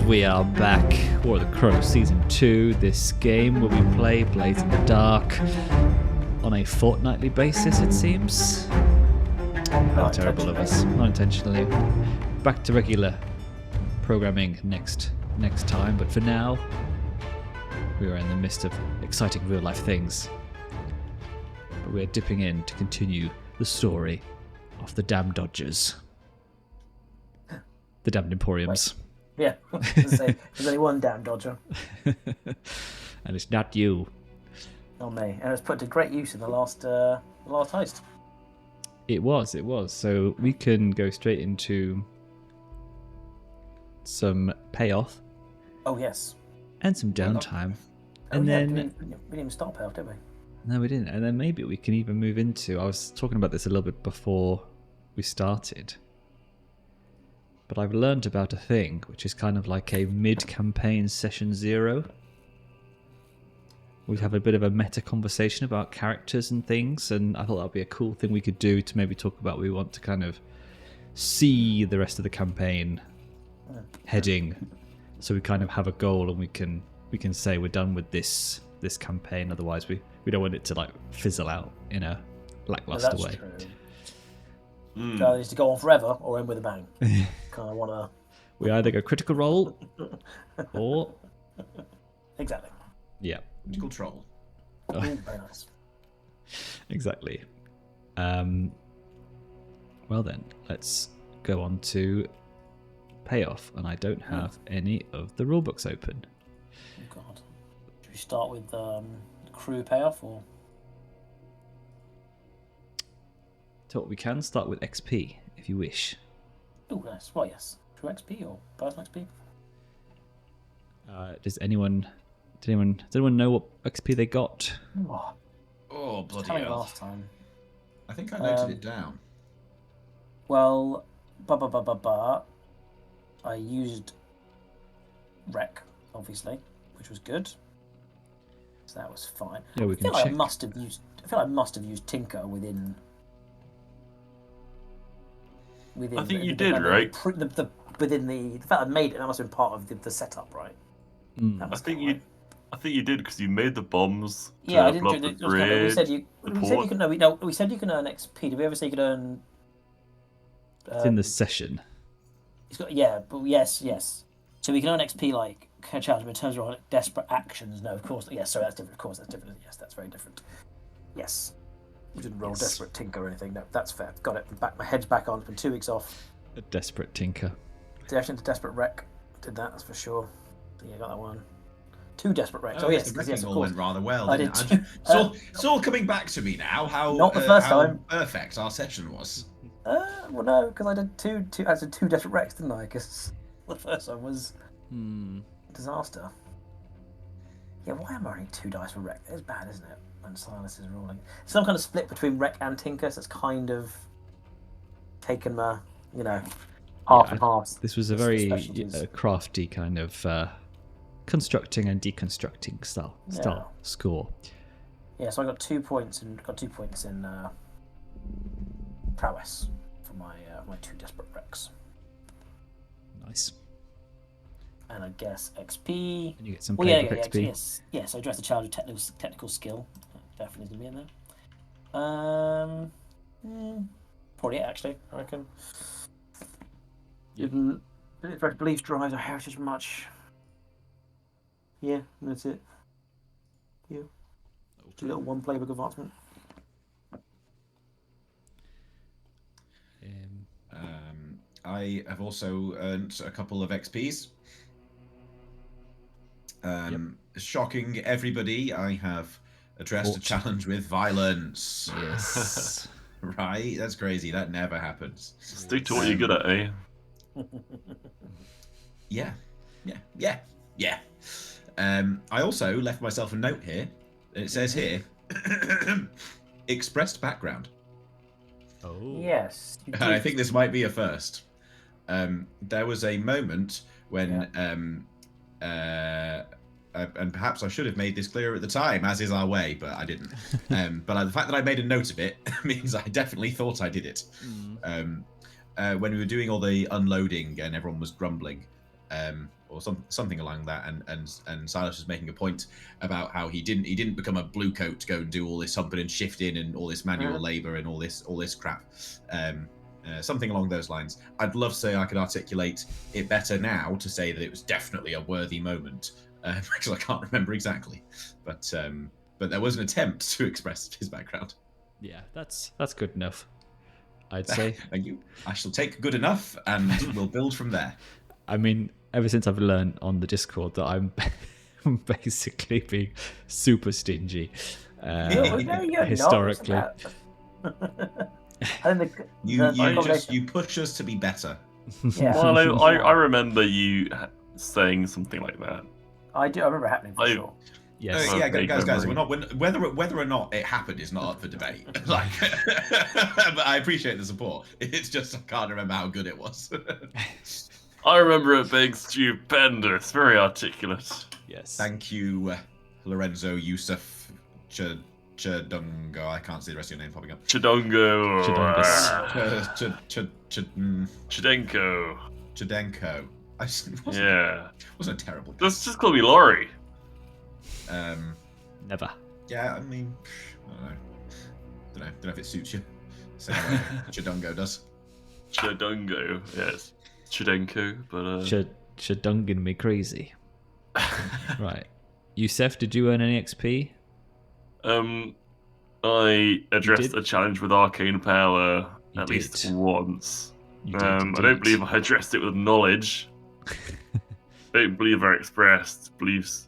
we are back for the Crow Season 2. This game where we play Blades in the Dark on a fortnightly basis, it seems. How terrible of us. Not intentionally. Back to regular programming next time, but for now, we are in the midst of exciting real-life things. But we are dipping in to continue the story of the Damned Dodgers. The Damned Emporiums. Yeah, I was going to say, there's only one damn Dodger. And it's not you. Not me. And it was put to great use in the last heist. It was. So we can go straight into some payoff. Oh, yes. And some downtime. We didn't even start payoff, did we? No, we didn't. And then maybe we can even move into... I was talking about this a little bit before we started. But I've learned about a thing, which is kind of like a mid-campaign session 0. We have a bit of a meta conversation about characters and things, and I thought that would be a cool thing we could do to maybe talk about. We want to kind of see the rest of the campaign heading, so we kind of have a goal, and we can say we're done with this campaign. Otherwise, we don't want it to like fizzle out in a lackluster way. True. So it needs to go on forever or end with a bang. Kind of want to. We either go critical role or exactly. Yeah. Critical troll. Oh. Very nice. Exactly. Well then, let's go on to payoff, and I don't have any of the rulebooks open. Oh God. Should we start with crew payoff or? So we can start with XP if you wish. Oh, nice. Well, yes. True XP or personal XP? Does anyone know what XP they got? Oh, bloody hell. Last time. I think I noted it down. Well, I used Wreck, obviously, which was good. So that was fine. Yeah, we can check. I feel like I must have used Tinker within. I think you did, right? Within the fact I made it, that must have been part of the setup, right? I think you did because you made the bombs. Yeah, I didn't do the grid, we said you can. We said you can earn XP. Did we ever say you could earn? It's in the session. Yes. So we can earn XP like challenge, but in terms of like, desperate actions, no, of course. Yes, sorry, that's different. Of course, that's different. Yes, that's very different. Yes. We didn't roll desperate tinker or anything. No, that's fair. Got it. My head's back on. It's been 2 weeks off. A desperate tinker. Dash into desperate wreck. Did that. That's for sure. So yeah, got that one. 2 desperate wrecks. Oh yes, yes, yes, of all course. went rather well. I Didn't did. It's all coming back to me now. How not the first how time. Perfect our session was. Well, no, because I did two. I did 2 desperate wrecks, didn't I? Because the first one was disaster. Yeah, why am I running 2 dice for wreck? It's bad, isn't it? When Silas is ruling, some kind of split between wreck and tinker, so it's kind of taken my, half and half. This was a very crafty kind of constructing and deconstructing style score. Yeah, so I got 2 points in prowess for my 2 desperate wrecks. Nice. And I guess XP. And you get some playbook XP. Yes, I address the challenge of technical skill. That definitely is going to be in there. Probably it, actually, I reckon. Yep. Beliefs drives our heritage much. Yeah, that's it. Yeah. Okay. A little 1 playbook advancement. I have also earned a couple of XPs. Shocking everybody, I have addressed a challenge with violence. Yes. Right? That's crazy. That never happens. Stick to what you're good at, eh? Yeah. I also left myself a note here. It says here, expressed background. Oh. Yes. And I think this might be a first. There was a moment when, and perhaps I should have made this clearer at the time, as is our way, but I didn't. But the fact that I made a note of it means I definitely thought I did it. When we were doing all the unloading and everyone was grumbling, or something along that. And Silas was making a point about how he didn't become a blue coat to go and do all this humping and shifting and all this manual labor and all this crap. Something along those lines. I'd love to say I could articulate it better now to say that it was definitely a worthy moment, because I can't remember exactly. But there was an attempt to express his background. Yeah, that's good enough, I'd say. Thank you. I shall take good enough, and we'll build from there. I mean, ever since I've learned on the Discord that I'm basically being super stingy, historically. I think you push us to be better. Yeah. Milo, I remember you saying something like that. I do. I remember it happening for sure. Yes. Yeah, guys. memory. Whether or not it happened is not up for debate. Like, but I appreciate the support. It's just I can't remember how good it was. I remember it being stupendous, very articulate. Yes. Thank you, Lorenzo, Yusuf, Chadungo. I can't see the rest of your name popping up. Chidongo. Chidongus. Chidenko. Wasn't a terrible. Just call me Lawrie. Never. Yeah, I mean, I don't know if it suits you. Same way Chidungo does. Chidongo, yes. Chidenko, but Chidunging me crazy. Right. Yusef, did you earn any XP? I addressed a challenge with arcane power You at did. least once. You did I don't indeed. believe I addressed it with knowledge. I don't believe I expressed beliefs.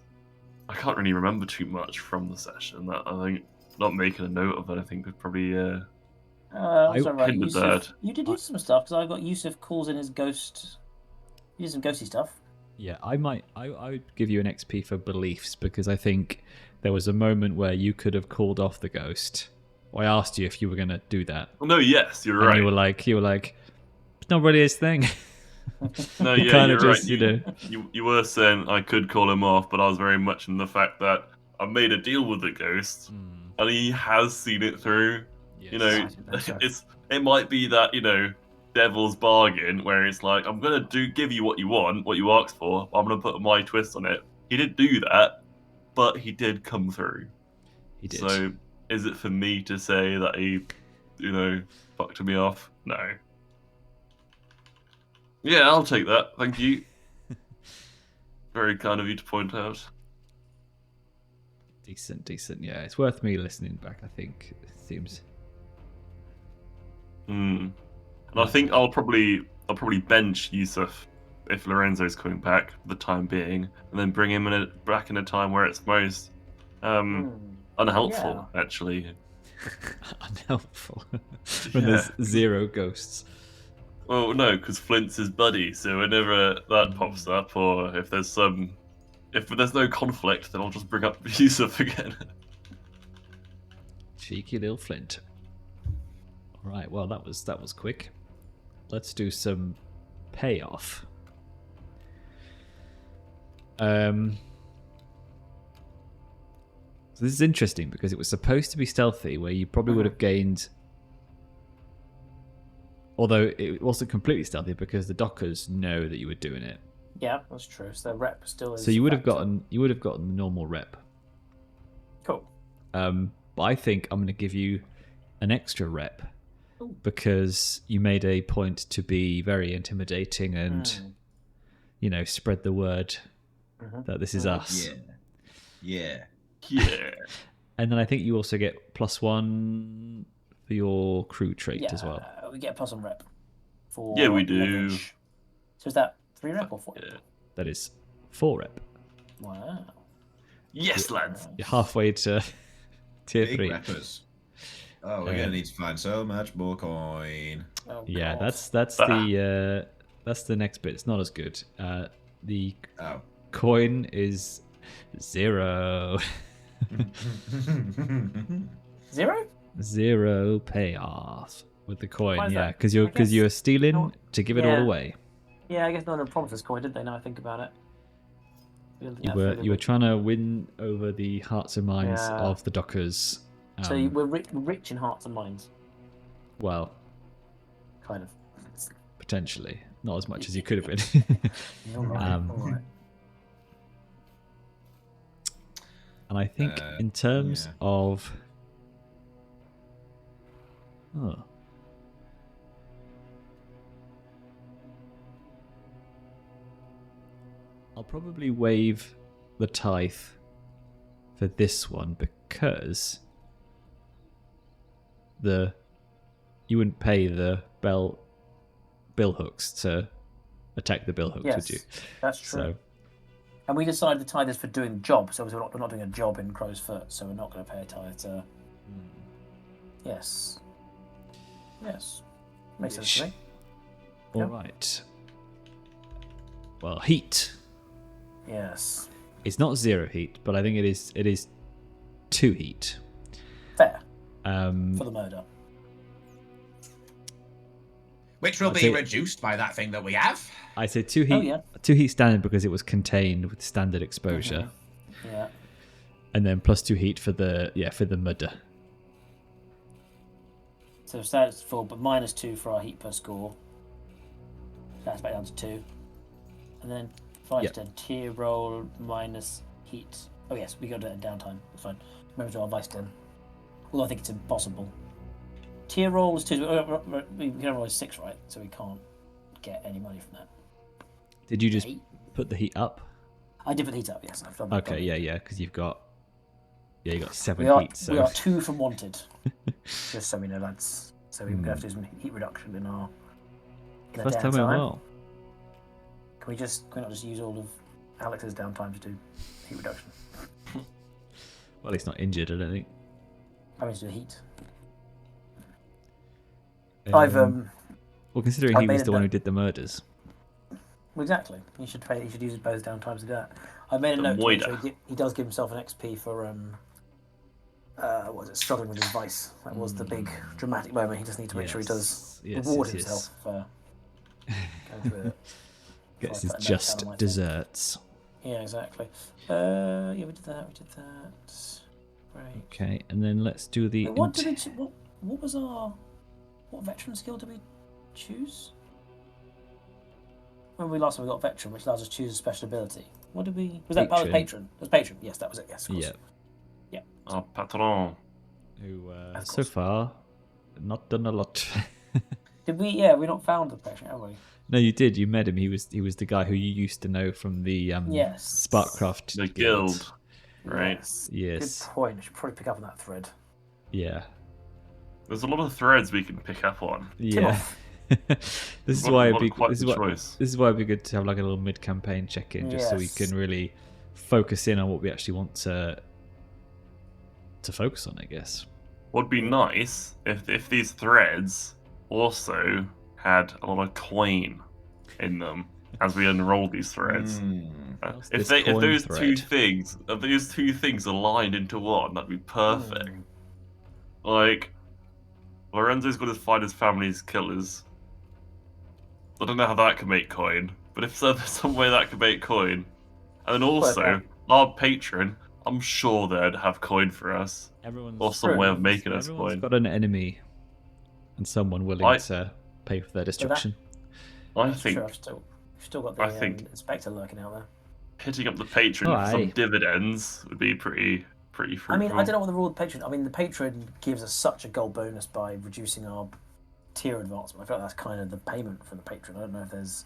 I can't really remember too much from the session. That I think not making a note of it, I think would probably Also right. hindered Yusuf, that. you did use some stuff because I got Yusuf calls in his ghost. You did some ghosty stuff. Yeah, I would give you an XP for beliefs because I think there was a moment where you could have called off the ghost. I asked you if you were going to do that. Well, no, yes, you're And right. you were like, it's not really his thing. No, You yeah, kinda you're just, right. You were saying I could call him off, but I was very much in the fact that I made a deal with the ghost, and he has seen it through. Yes. You know, it might be that, you know, devil's bargain where it's like, I'm gonna give you what you want, what you asked for. I'm gonna put my twist on it. He did do that, but he did come through. He did. So, is it for me to say that he, you know, fucked me off? No. Yeah, I'll take that. Thank you. Very kind of you to point out. Decent. Yeah, it's worth me listening back, I think. It seems. And I think I'll probably bench Yusuf if Lorenzo's coming back for the time being, and then bring him back in a time where it's most unhelpful, actually. Unhelpful. When there's 0 ghosts. Well, no, because Flint's his buddy, so whenever that pops up, or if there's no conflict, then I'll just bring up Yusuf again. Cheeky little Flint. All right, well that was quick. Let's do some payoff. So this is interesting because it was supposed to be stealthy, where you probably would have gained. Although it wasn't completely stealthy because the dockers know that you were doing it. Yeah, that's true. So the rep still is. So you would have factor. gotten the normal rep. Cool. But I think I'm going to give you an extra rep because you made a point to be very intimidating and spread the word that this is us. Yeah. And then I think you also get +1 for your crew trait as well. We get a +1 rep. For Yeah, we do. leverage. So is that 3 rep or 4? Yeah. That is 4 rep. Wow. Yes, lads. You're halfway to tier Big 3. reppers. Oh, we're gonna need to find so much more coin. Oh, Yeah, God. that's the next bit. It's not as good. The coin is 0. 0? 0 payoff with the coin. Why is Yeah, that? because I guess you're stealing no- to give it all yeah. away. Yeah, I guess no one promised us coin, did they? Now I think about it. You were trying to win over the hearts and minds of the dockers. So we're rich in hearts and minds. Well, Kind of. potentially. not as much as you could have been. All right. All right. And I think in terms of... Oh. I'll probably waive the tithe for this one because you wouldn't pay the bill hooks to attack the bill hooks, Yes, would you? that's true. So, and we decided the tithe is for doing the job, so we're not doing a job in Crow's Foot, so we're not going to pay a tithe to... Yes. Yes. Makes sense to me. all right. Well, heat. Yes. It's not 0 heat, but I think it is 2 heat. Fair. For the murder. Which will be reduced by that thing that we have. I say 2 heat. 2 heat standard because it was contained with standard exposure. Yeah. And then plus 2 heat for the murder. So status full, but -2 for our heat per score. That's back down to 2. And then 5 to 10 tier roll minus heat. Oh yes, we go to downtime. That's fine. Remember to our vice den. Although I think it's impossible. Tier roll is 2. We can roll 6, right? So we can't get any money from that. Did you just put the heat up? I did put the heat up. Yes, I've done. Okay, yeah, because you've got 7 heat. So we are 2 from wanted. Just so we know, lads. So we're going to have to do some heat reduction in our. First time in a while. Can we not just use all of Alex's downtime to do heat reduction? Well, he's not injured, I don't think. I mean, to do heat. Well, considering he was the one who did the murders. Well, exactly. He should use both downtimes to do that. I made a note to make sure he does give himself an XP for struggling with his vice. That was the big dramatic moment. He just needs to make sure he does reward himself for going through it. Gets his just desserts. Yeah, exactly. We did that. Right. Okay, and then let's do the. What was our? What veteran skill did we choose? When we last time we got veteran, which allows us to choose a special ability. What did we? Was that patron? It was patron. Yes, that was it. Yes, of course. Yeah. Our patron. Who so far not done a lot. Did we? Yeah, we not found the patron, have we? No, you did. You met him. He was the guy who you used to know from the Sparkcraft the guild. Right. Yes. Good point. I should probably pick up on that thread. Yeah. There's a lot of threads we can pick up on. Yeah. This is why it'd be good to have like a little mid-campaign check-in, just so we can really focus in on what we actually want to focus on, I guess. Would be nice if these threads also had a lot of coin in them as we unroll these threads. If those two things aligned into one, that'd be perfect. Like, Lorenzo's got his find his family's killers. I don't know how that can make coin, but if there's some way that could make coin, and then also our patron, I'm sure they'd have coin for us, or some way of making us coin. Everyone's got an enemy, and someone willing to pay for their destruction. I think we've still got the inspector lurking out there. Hitting up the patron for some dividends would be pretty fruitful. I mean, I don't know what the rule of the patron. I mean, the patron gives us such a gold bonus by reducing our tier advancement. I feel like that's kind of the payment for the patron. I don't know if there's.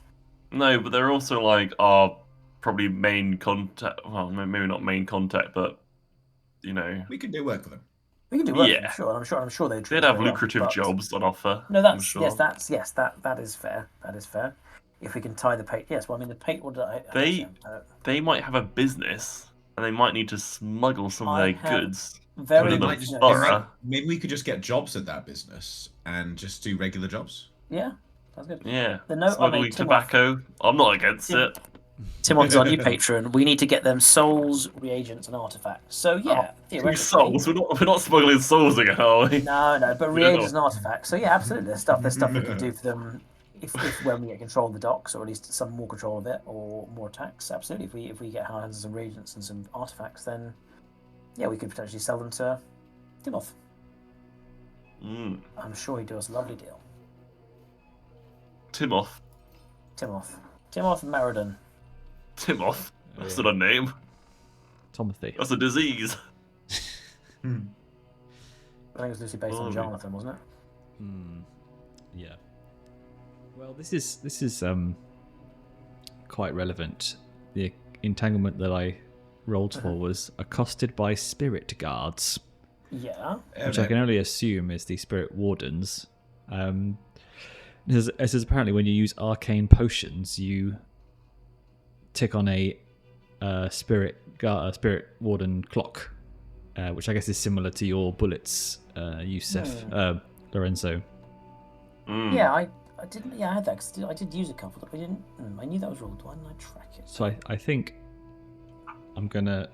No, but they're also like our probably main contact. Well, maybe not main contact, but you know, we can do work for them. We can do work. Yeah, for them, I'm sure they'd have lucrative jobs on offer. No, that is fair. That is fair. If we can tie the patron, yes. Well, I mean, the patron. They might have a business, and they might need to smuggle some of their goods. Maybe we could just get jobs at that business and just do regular jobs. Yeah, that's good. Yeah, the note smuggling tobacco. I'm not against it. Timon's our new patron. We need to get them souls, reagents, and artifacts. So yeah, theoretically, souls. We're not smuggling souls again, are we? No, but reagents and artifacts. So yeah, absolutely. There's stuff we can do for them if when we get control of the docks, or at least some more control of it, or more attacks. Absolutely. If we get our hands on some reagents and some artifacts, then yeah, we could potentially sell them to Timoth. I'm sure he'd do us a lovely deal. Timoth. Timoth Meriden. Timoth. That's Yeah. not a name. Timothy. That's a disease. I think it was loosely based on Blimey. Jonathan, wasn't it? Yeah. Well, this is quite relevant. The entanglement that I rolled for was accosted by spirit guards, Yeah. which I can only assume is the spirit wardens. This is apparently when you use arcane potions, you tick on a spirit warden clock, which I guess is similar to your bullets, Yusef, Lorenzo. Yeah, I didn't. Yeah, I had that. 'Cause I did use a couple, but I didn't. I knew that was rolled. Why didn't I track it? So I think I'm gonna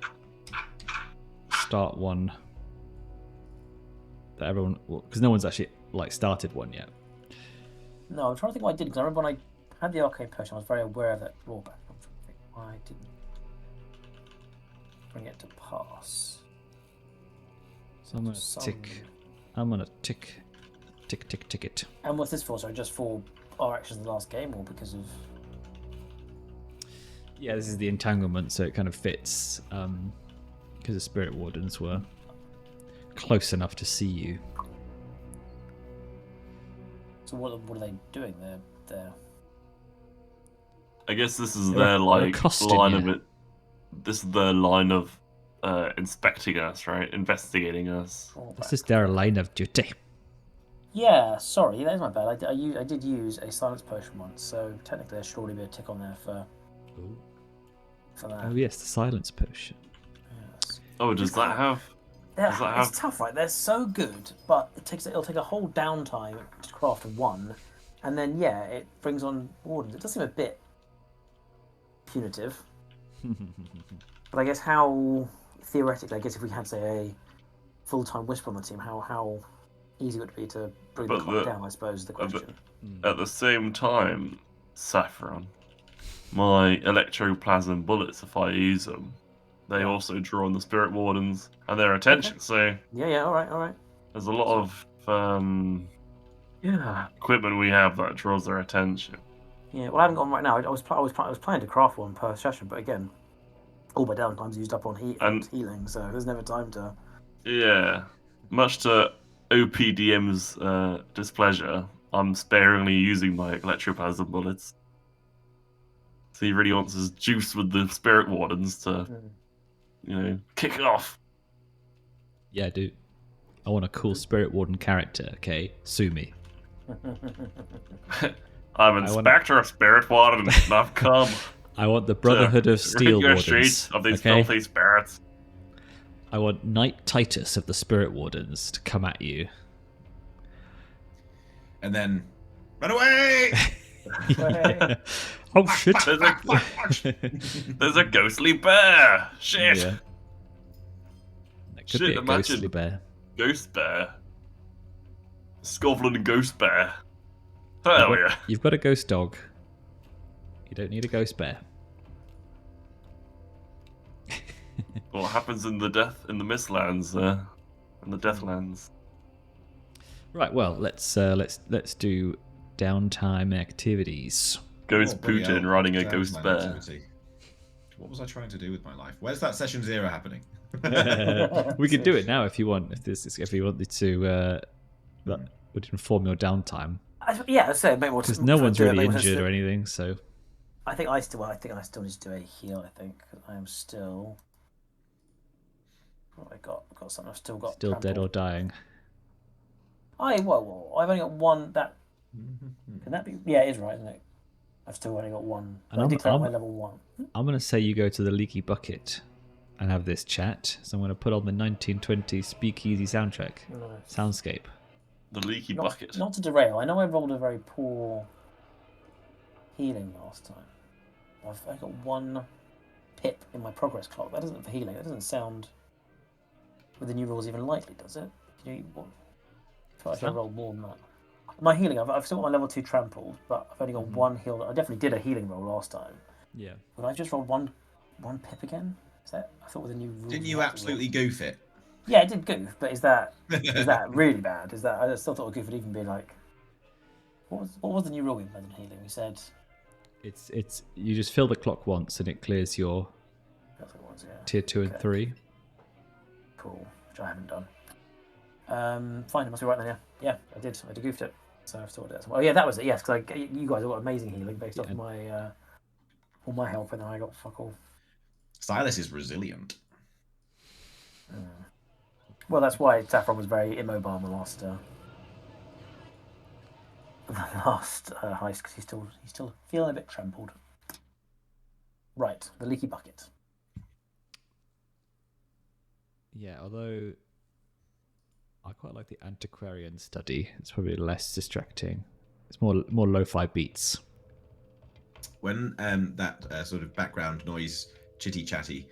start one that everyone, because no one's actually started one yet. No, I'm trying to think what I did, because I remember when I had the arcane potion, I was very aware of that drawback. I'm trying to think why I didn't bring it to pass. So I'm gonna tick it. And what's this for? So just for our actions in the last game, or because of? Yeah, this is the entanglement, so it kind of fits because the spirit wardens were close enough to see you. So what are they doing? They're I guess this is They're their accosting line you. of it. This is their line of inspecting us, right? Investigating us. This is their line of duty. Yeah, sorry, that is my bad. I did use a silence potion once, so technically there should already be a tick on there for that. Oh yes, the silence potion. Yes. Oh, does that have? Does that It's have? tough, right? They're so good, but it'll take a whole downtime to craft one, and then it brings on wardens. It does seem a bit punitive, but I guess how theoretically, if we had say a full-time whisper on the team, how easy would it be to bring the clock down? I suppose is the question. At the same time, Saffron, my electroplasm bullets, if I use them, they also draw on the spirit wardens and their attention. So Yeah. All right. there's a lot of equipment we have that draws their attention. Yeah. Well, I haven't got one right now. I was planning to craft one per session, but again, all my downtime's used up on healing, so there's never time to. Yeah, much to OPDM's displeasure, I'm sparingly using my electroplasm bullets. So he really wants his juice with the spirit wardens to, kick it off. Yeah, dude. I want a cool spirit warden character. Okay, sue me. I'm Inspector of Spirit Warden, and I've come I want the Brotherhood of rid Steel your Wardens. streets of these okay? filthy spirits. I want Knight Titus of the Spirit Wardens to come at you. And then run away. Oh shit! There's a ghostly bear. Shit. Yeah. That could Shit, be a imagine. ghostly bear. Ghost bear. Scotland ghost bear. Hell yeah. You've got a ghost dog. You don't need a ghost bear. What happens in the Mistlands, in the Deathlands? Right. Well, let's do downtime activities. Ghost bloody Putin hell. riding a Sounds ghost like bear. activity. What was I trying to do with my life? Where's that session 0 happening? We could do it now if you want. If you wanted to, that would inform your downtime. I'd say it make more sense. Because no one's really injured or anything, so. I think I still need to do a heal. I think 'cause I am still. What have I got? I've got something. I've still got. Still dead or dying. I've only got one. That can that be? Yeah, it is right, isn't it? I've still only got one. And I did clear I'm- my level 1. I'm going to say you go to the leaky bucket and have this chat. So I'm going to put on the 1920s speakeasy soundtrack. Soundscape. The leaky bucket. Not to derail. I know I rolled a very poor healing last time. I got 1 pip in my progress clock. That doesn't for healing. That doesn't sound with the new rules even likely, does it? Can you? I feel like I rolled more than that. My healing, I've still got my level 2 trampled, but I've only got 1 heal. I definitely did a healing roll last time. Yeah. But I've just rolled one pip again. Is that? I thought with the new rules. Didn't you absolutely goof it? Yeah, I did goof, but is that really bad? Is that? I still thought a goof would even be like. What was the new rule we played in healing? We said. It's you just fill the clock once and it clears your That's what it was, yeah. tier 2 and Okay. 3. Cool, which I haven't done. Fine, it must be right then, yeah. Yeah, I did goofed it. So I've sorted it. Oh yeah, that was it, yes, because you guys have got amazing healing based off my all my health, and then I got fuck all. Silas is resilient. Well, that's why Saffron was very immobile in the last heist, because he's still feeling a bit trampled. Right, the leaky bucket. Yeah, although I quite like the antiquarian study. It's probably less distracting. It's more lo-fi beats. When that sort of background noise, chitty chatty,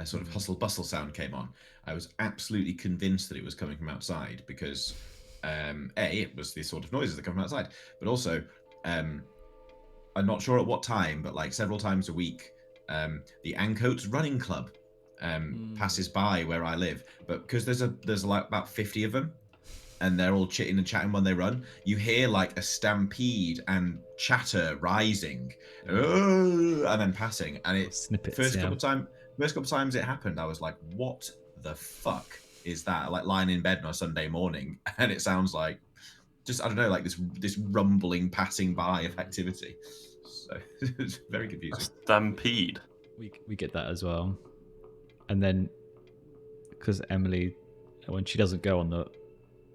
sort of hustle bustle sound came on, I was absolutely convinced that it was coming from outside because it was the sort of noises that come from outside, but also I'm not sure at what time, but like several times a week, the Ancoats Running Club passes by where I live, but because there's like about 50 of them, and they're all chitting and chatting when they run, you hear like a stampede and chatter rising, and then passing, and it Snippets. first couple of times it happened, I was like, what the fuck is that? Like lying in bed on a Sunday morning, and it sounds like just, I don't know, like this rumbling passing by of activity. So it's very confusing. Stampede. We get that as well. And then, because Emily, when she doesn't go on the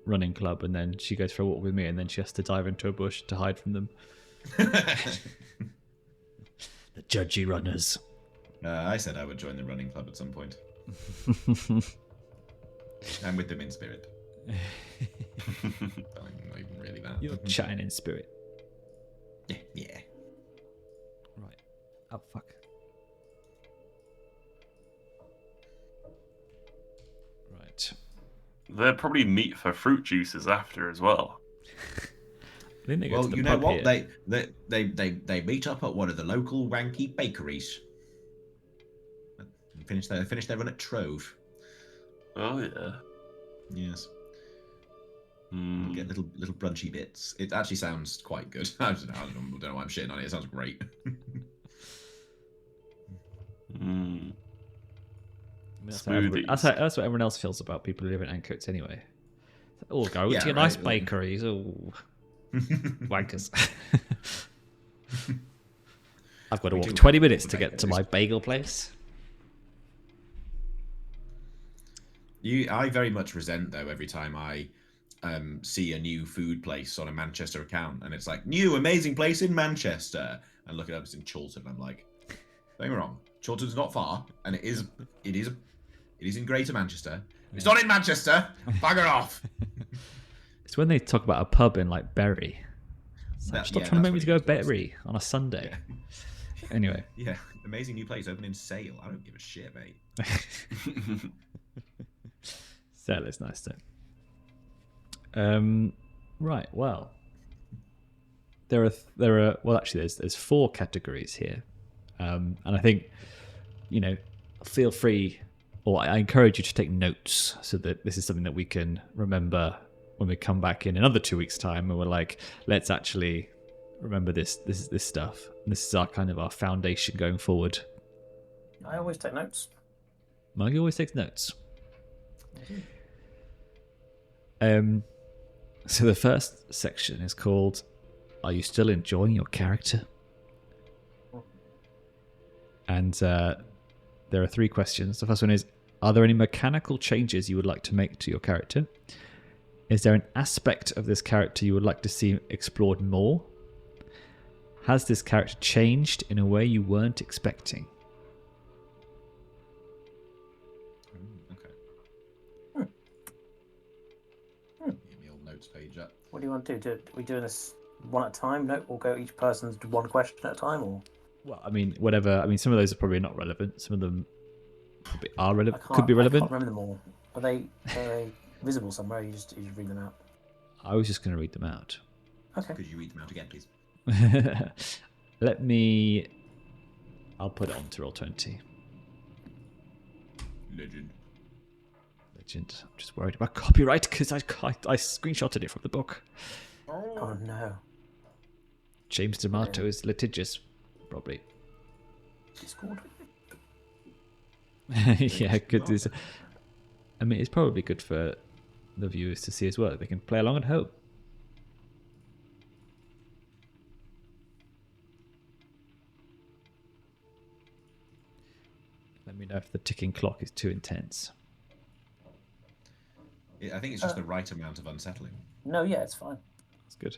running club, and then she goes for a walk with me, and then she has to dive into a bush to hide from them. The judgy runners. I said I would join the running club at some point. I'm with them in spirit. I'm not even really that. You're chatting in spirit. Yeah. Right. Oh, fuck. Right. They're probably meat for fruit juices after as well. I think they go Well, to the you know pub what? here. They meet up at one of the local wanky bakeries. Finish their run at Trove. Oh yeah. Yes. Get little brunchy bits. It actually sounds quite good. I don't know why I'm shitting on it. It sounds great. That's Smoothies. what everyone else feels about people who live in Ancoats anyway. Oh, go to your nice bakeries. Oh, wankers. I've got to walk 20 minutes to get to my bagel place. I very much resent, though, every time I see a new food place on a Manchester account, and it's like, new amazing place in Manchester, and look it up, it's in Chorlton. I'm like, don't get me wrong, Chorlton's not far, and it is in Greater Manchester. It's not in Manchester. Bugger off. It's when they talk about a pub in like Bury. Stop trying to make me to go Bury on a Sunday. Yeah. Anyway. Yeah, amazing new place open in Sale. I don't give a shit, mate. Sale is nice too. Right. Well, there are. Well, actually, there's 4 categories here, and I think, feel free, or I encourage you to take notes so that this is something that we can remember when we come back in another 2 weeks' time, and we're like, let's actually remember this stuff. And this is our foundation going forward. I always take notes. Muggy always takes notes. So the first section is called, "Are you still enjoying your character?" And there are 3 questions. The first one is, are there any mechanical changes you would like to make to your character? Is there an aspect of this character you would like to see explored more? Has this character changed in a way you weren't expecting? Okay. Get the old notes page up. What do you want to do? Are we doing this one at a time? No, or go each person's one question at a time, or? Well, whatever. Some of those are probably not relevant. Some of them are relevant. Could be relevant. I can't remember them all. Are they visible somewhere? Or you just read them out. I was just going to read them out. Okay. Could you read them out again, please? I'll put it on to Roll20. Legend. I'm just worried about copyright because I screenshotted it from the book. Oh no. James D'Amato is litigious. probably. Discord. Yeah, good. I mean, it's probably good for the viewers to see as well. They can play along at home. Let me know if the ticking clock is too intense. I think it's just the right amount of unsettling. No, yeah, it's fine. That's good.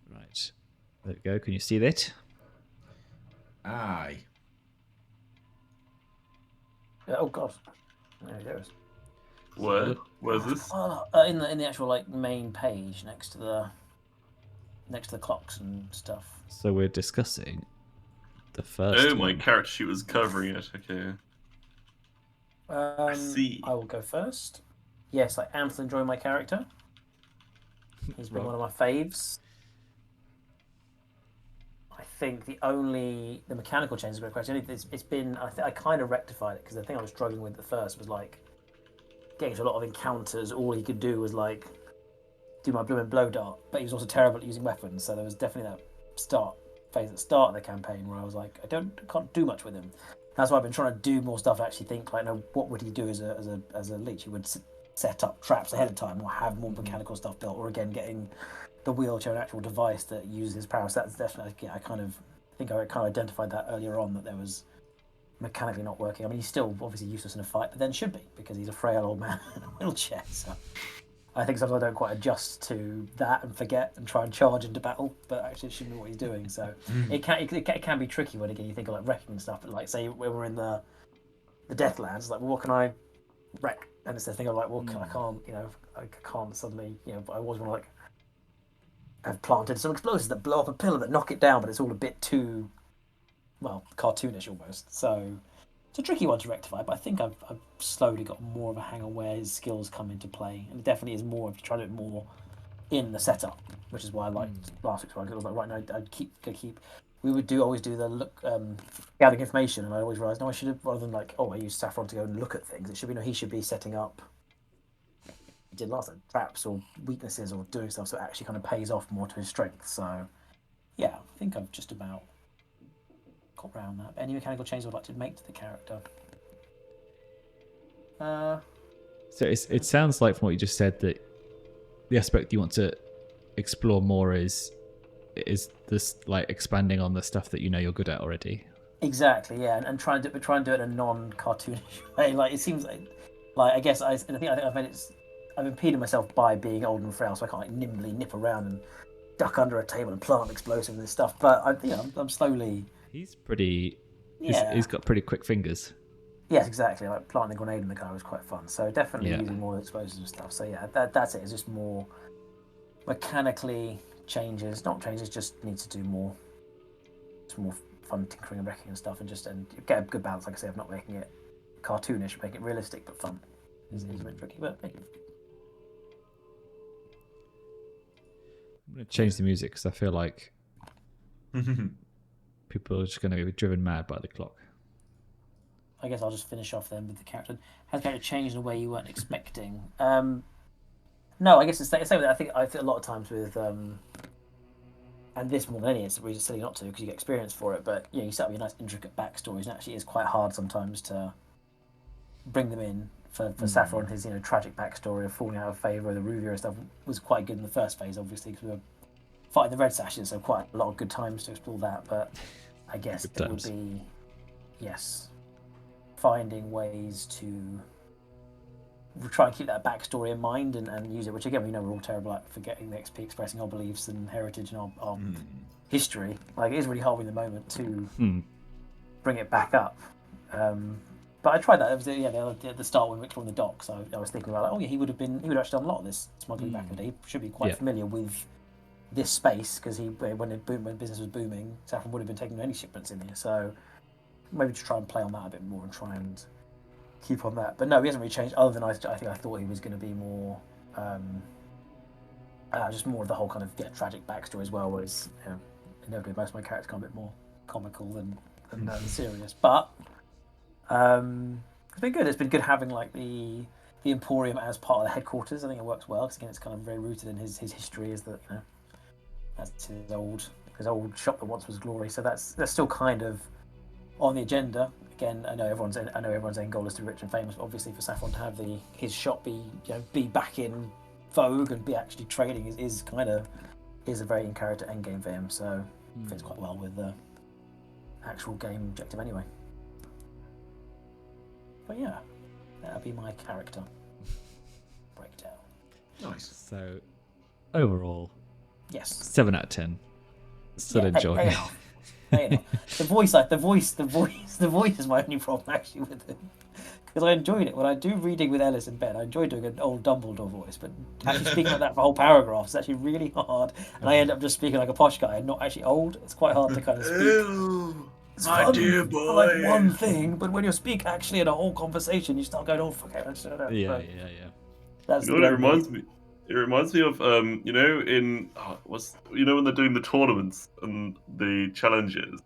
Right. There we go. Can you see that? Aye. Oh god. There it goes. Where's this? Oh, in the actual like main page next to the clocks and stuff. So we're discussing the first Oh, my one. character sheet was covering it. Okay. I see. I will go first. Yes, I am still enjoying my character. He's been one of my faves. I think the mechanical change is a great question. It's been I kind of rectified it because the thing I was struggling with at first was like getting to a lot of encounters. All he could do was like do my blooming blow dart, but he was also terrible at using weapons. So there was definitely that phase at the start of the campaign where I was like, I can't do much with him. That's why I've been trying to do more stuff. Actually, think like, no, what would he do as a leech? He would set up traps ahead of time, or have more mechanical stuff built, or again getting the wheelchair, an actual device that uses his power. So that's definitely, I think I kind of identified that earlier on, that there was mechanically not working. I mean, he's still obviously useless in a fight, but then should be, because he's a frail old man in a wheelchair. So I think sometimes I don't quite adjust to that and forget and try and charge into battle, but actually it should be what he's doing. So it can be tricky when again you think of like wrecking and stuff. But like say when we're in the Deathlands, like, well, what can I wreck? And it's the thing of like, well, I can't, I can't suddenly, but I always want to like have planted some explosives that blow up a pillar that knock it down, but it's all a bit too, well, cartoonish almost. So it's a tricky one to rectify, but I think I've slowly got more of a hang on where his skills come into play, and it definitely is more if you try to do it more in the setup, which is why I liked last week's one. Because I was like, right now I'd keep. We would always do the look, gathering information, and I always realised, no, I should have, rather than like, I use Saffron to go and look at things. It should be, no, he should be setting up. He did last time, traps or weaknesses or doing stuff, so it actually kind of pays off more to his strength. So, yeah, I think I've just about got around that. Any mechanical changes I'd like to make to the character? So it sounds like from what you just said that the aspect you want to explore more is this like expanding on the stuff that you're good at already. Exactly, yeah, and try and do it in a non-cartoonish way. Like it seems like I guess I think I've impeded myself by being old and frail, so I can't like nimbly nip around and duck under a table and plant explosives and stuff. But I'm slowly. He's pretty. Yeah. He's got pretty quick fingers. Yes, exactly. Like planting a grenade in the car was quite fun. So definitely using more explosives and stuff. So yeah, that's it. It's just more mechanically changes, not changes. Just need to do more. It's more fun tinkering and wrecking and stuff, and get a good balance. Like I say, of not making it cartoonish, making it realistic but fun. It's a bit tricky, but maybe. I'm going to change the music because I feel like people are just going to be driven mad by the clock. I guess I'll just finish off then with the character. Has the character changed in a way you weren't expecting? No, I guess it's the same with that. I think a lot of times with, and this more than any, it's really silly not to because you get experience for it, but you set up your nice intricate backstories, and actually it's quite hard sometimes to bring them in. For Saffron, his tragic backstory of falling out of favour with the Ruvia and stuff was quite good in the first phase, obviously, because we were fighting the Red Sashes, so quite a lot of good times to explore that. But I guess it would be, finding ways to try and keep that backstory in mind and use it. Which again, we know we're all terrible at forgetting the XP, expressing our beliefs and heritage and our history. Like it is really hard in the moment to bring it back up. But I tried that. It was at the start when we were on the docks. I was thinking about he would have actually done a lot of this smuggling back in the day. He should be quite familiar with this space because when business was booming, Saffron would have been taking any shipments in here. So maybe just try and play on that a bit more and try and keep on that. But no, he hasn't really changed. Other than I think I thought he was going to be more, just more of the whole kind of tragic backstory as well. Whereas inevitably most of my characters are a bit more comical than serious, but. It's been good. It's been good having like the Emporium as part of the headquarters. I think it works well because again, it's kind of very rooted in his history. Is that that's his old shop that once was Lawrie. So that's still kind of on the agenda. Again, I know everyone's end goal is to be rich and famous, but obviously for Saffron to have his shop be back in vogue and be actually trading is a very in character end game for him. So fits quite well with the actual game objective anyway. But yeah, that'll be my character breakdown. Nice. So, overall, Yes. 7 out of 10. Still enjoying it. The voice is my only problem actually with it, because I enjoyed it when I do reading with Ellis in bed. I enjoy doing an old Dumbledore voice, but actually speaking like that for whole paragraphs is actually really hard, and I end up just speaking like a posh guy and not actually old. It's quite hard to kind of speak. It's my fun dear for, boy. like one thing, but when you speak actually in a whole conversation, you start going, "Oh, fuck it." Yeah. That's You know what it reminds me? It reminds me of when they're doing the tournaments and the challenges,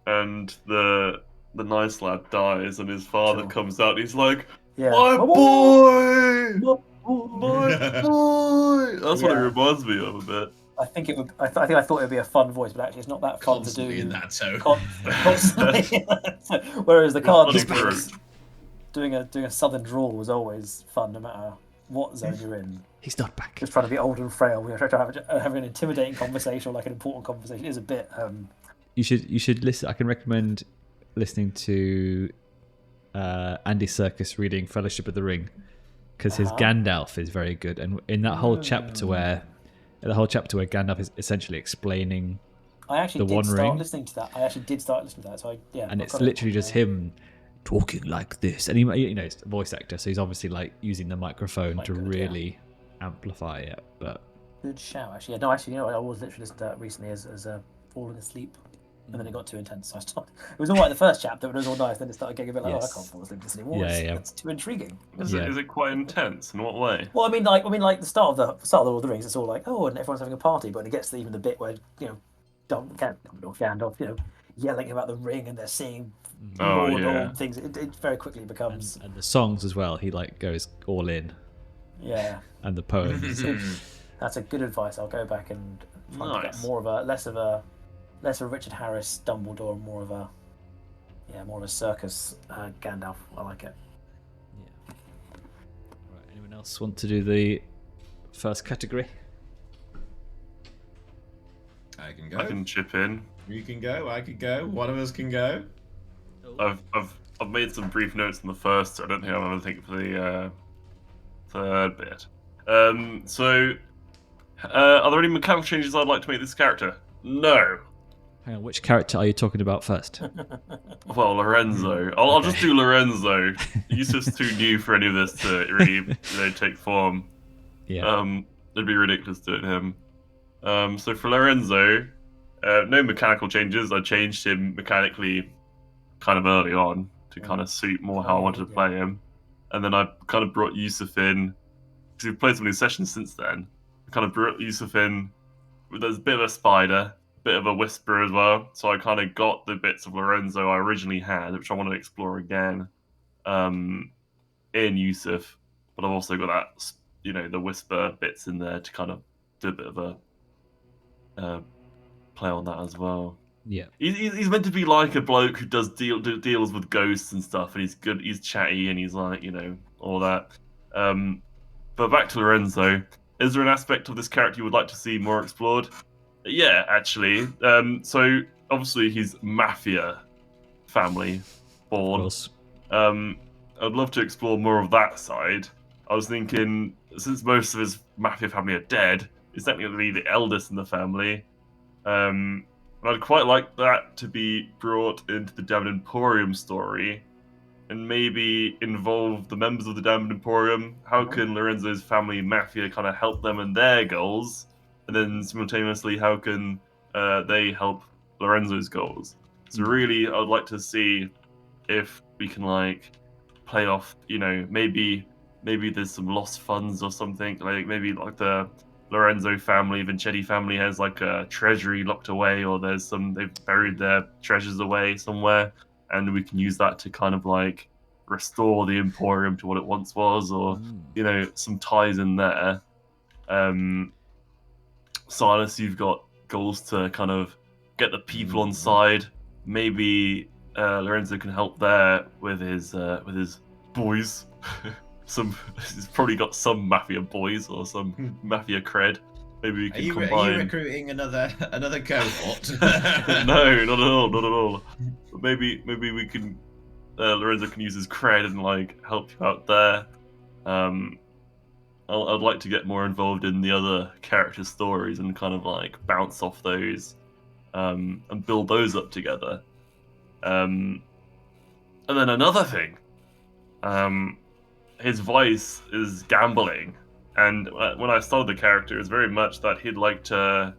and the nice lad dies and his father comes out and he's like, "My boy, my boy." That's what it reminds me of a bit. I think it would. I thought it would be a fun voice, but actually, it's not that fun Constantly to do. in that tone. Constantly. Whereas the card Funny doing a southern drawl was always fun, no matter what zone you're in. He's not back. Just trying to be old and frail. We try to have an intimidating conversation or like an important conversation is a bit. You should listen. I can recommend listening to Andy Serkis reading Fellowship of the Ring, because his Gandalf is very good, and in that whole chapter where Gandalf is essentially explaining I actually the One did start Ring. listening to that. I actually did start listening to that. So and it's literally just him talking like this, and he's a voice actor, so he's obviously like using the microphone to really amplify it. But good shout, actually. No, actually, I was literally listening to that recently as falling asleep, and then it got too intense. So I stopped. It was all right the first chapter, but it was all nice. Then it started getting a bit like, I can't fall asleep this anymore. It's too intriguing. Is it quite intense? In what way? Well, I mean, like the start of the Lord of the Rings, it's all like, and everyone's having a party, but when it gets to even the bit where Gandalf, yelling about the ring and they're seeing things, it very quickly becomes. And the songs as well. He like goes all in. Yeah. And the poems. That's a good advice. I'll go back and try to get more of a less of a Richard Harris Dumbledore, and more of a circus Gandalf. I like it. Yeah. Right. Anyone else want to do the first category? I can go. I can chip in. You can go. I can go. One of us can go. I've made some brief notes on the first, so I don't think I'm going to think for the third bit. So, are there any mechanical changes I'd like to make this character? No. Hang on, which character are you talking about first? Well, Lorenzo. I'll just do Lorenzo. Yusuf's too new for any of this to really take form. Yeah. It'd be ridiculous doing him. So for Lorenzo, no mechanical changes. I changed him mechanically kind of early on to kind of suit more how I wanted to play him. And then I kind of brought Yusuf in, because we've played so many sessions since then. I kind of brought Yusuf in with a bit of a spider, bit of a whisper as well. So I kind of got the bits of Lorenzo I originally had, which I want to explore again in Yusuf. But I've also got that, the whisper bits in there to kind of do a bit of a play on that as well. Yeah, he's meant to be like a bloke who does deals with ghosts and stuff, and he's good, he's chatty, and he's like, all that. But back to Lorenzo, is there an aspect of this character you would like to see more explored? Yeah, actually. So obviously he's mafia family born. Of course. I'd love to explore more of that side. I was thinking, since most of his mafia family are dead, he's technically the eldest in the family. I'd quite like that to be brought into the Damned Emporium story, and maybe involve the members of the Damned Emporium. How can Lorenzo's family mafia kind of help them in their goals, and then simultaneously, how can they help Lorenzo's goals? So really, I'd like to see if we can play off. Maybe there's some lost funds or something. Maybe the Lorenzo family, Vincetti family has a treasury locked away, or they've buried their treasures away somewhere, and we can use that to kind of restore the Emporium to what it once was, or some ties in there. Silas, you've got goals to kind of get the people on side. Maybe Lorenzo can help there with his boys. He's probably got some mafia boys or some mafia cred. Maybe we can combine. Are you recruiting another cohort? No, not at all. But maybe we can. Lorenzo can use his cred and like help you out there. I'd like to get more involved in the other character stories and kind of like bounce off those, and build those up together. And then another thing, his vice is gambling. And when I started the character, it was very much that he'd like to,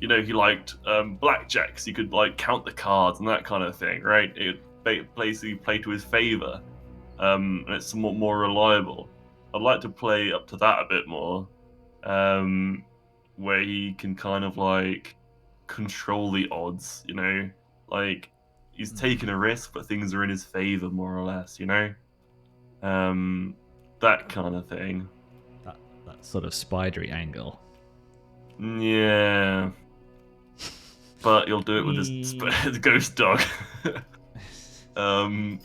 he liked blackjacks. He could like count the cards and that kind of thing, right? It basically play to his favor, and it's somewhat more reliable. I'd like to play up to that a bit more, where he can kind of like control the odds, like he's taking a risk, but things are in his favor more or less, that kind of thing. That sort of spidery angle. Yeah. But he'll do it with his ghost dog. But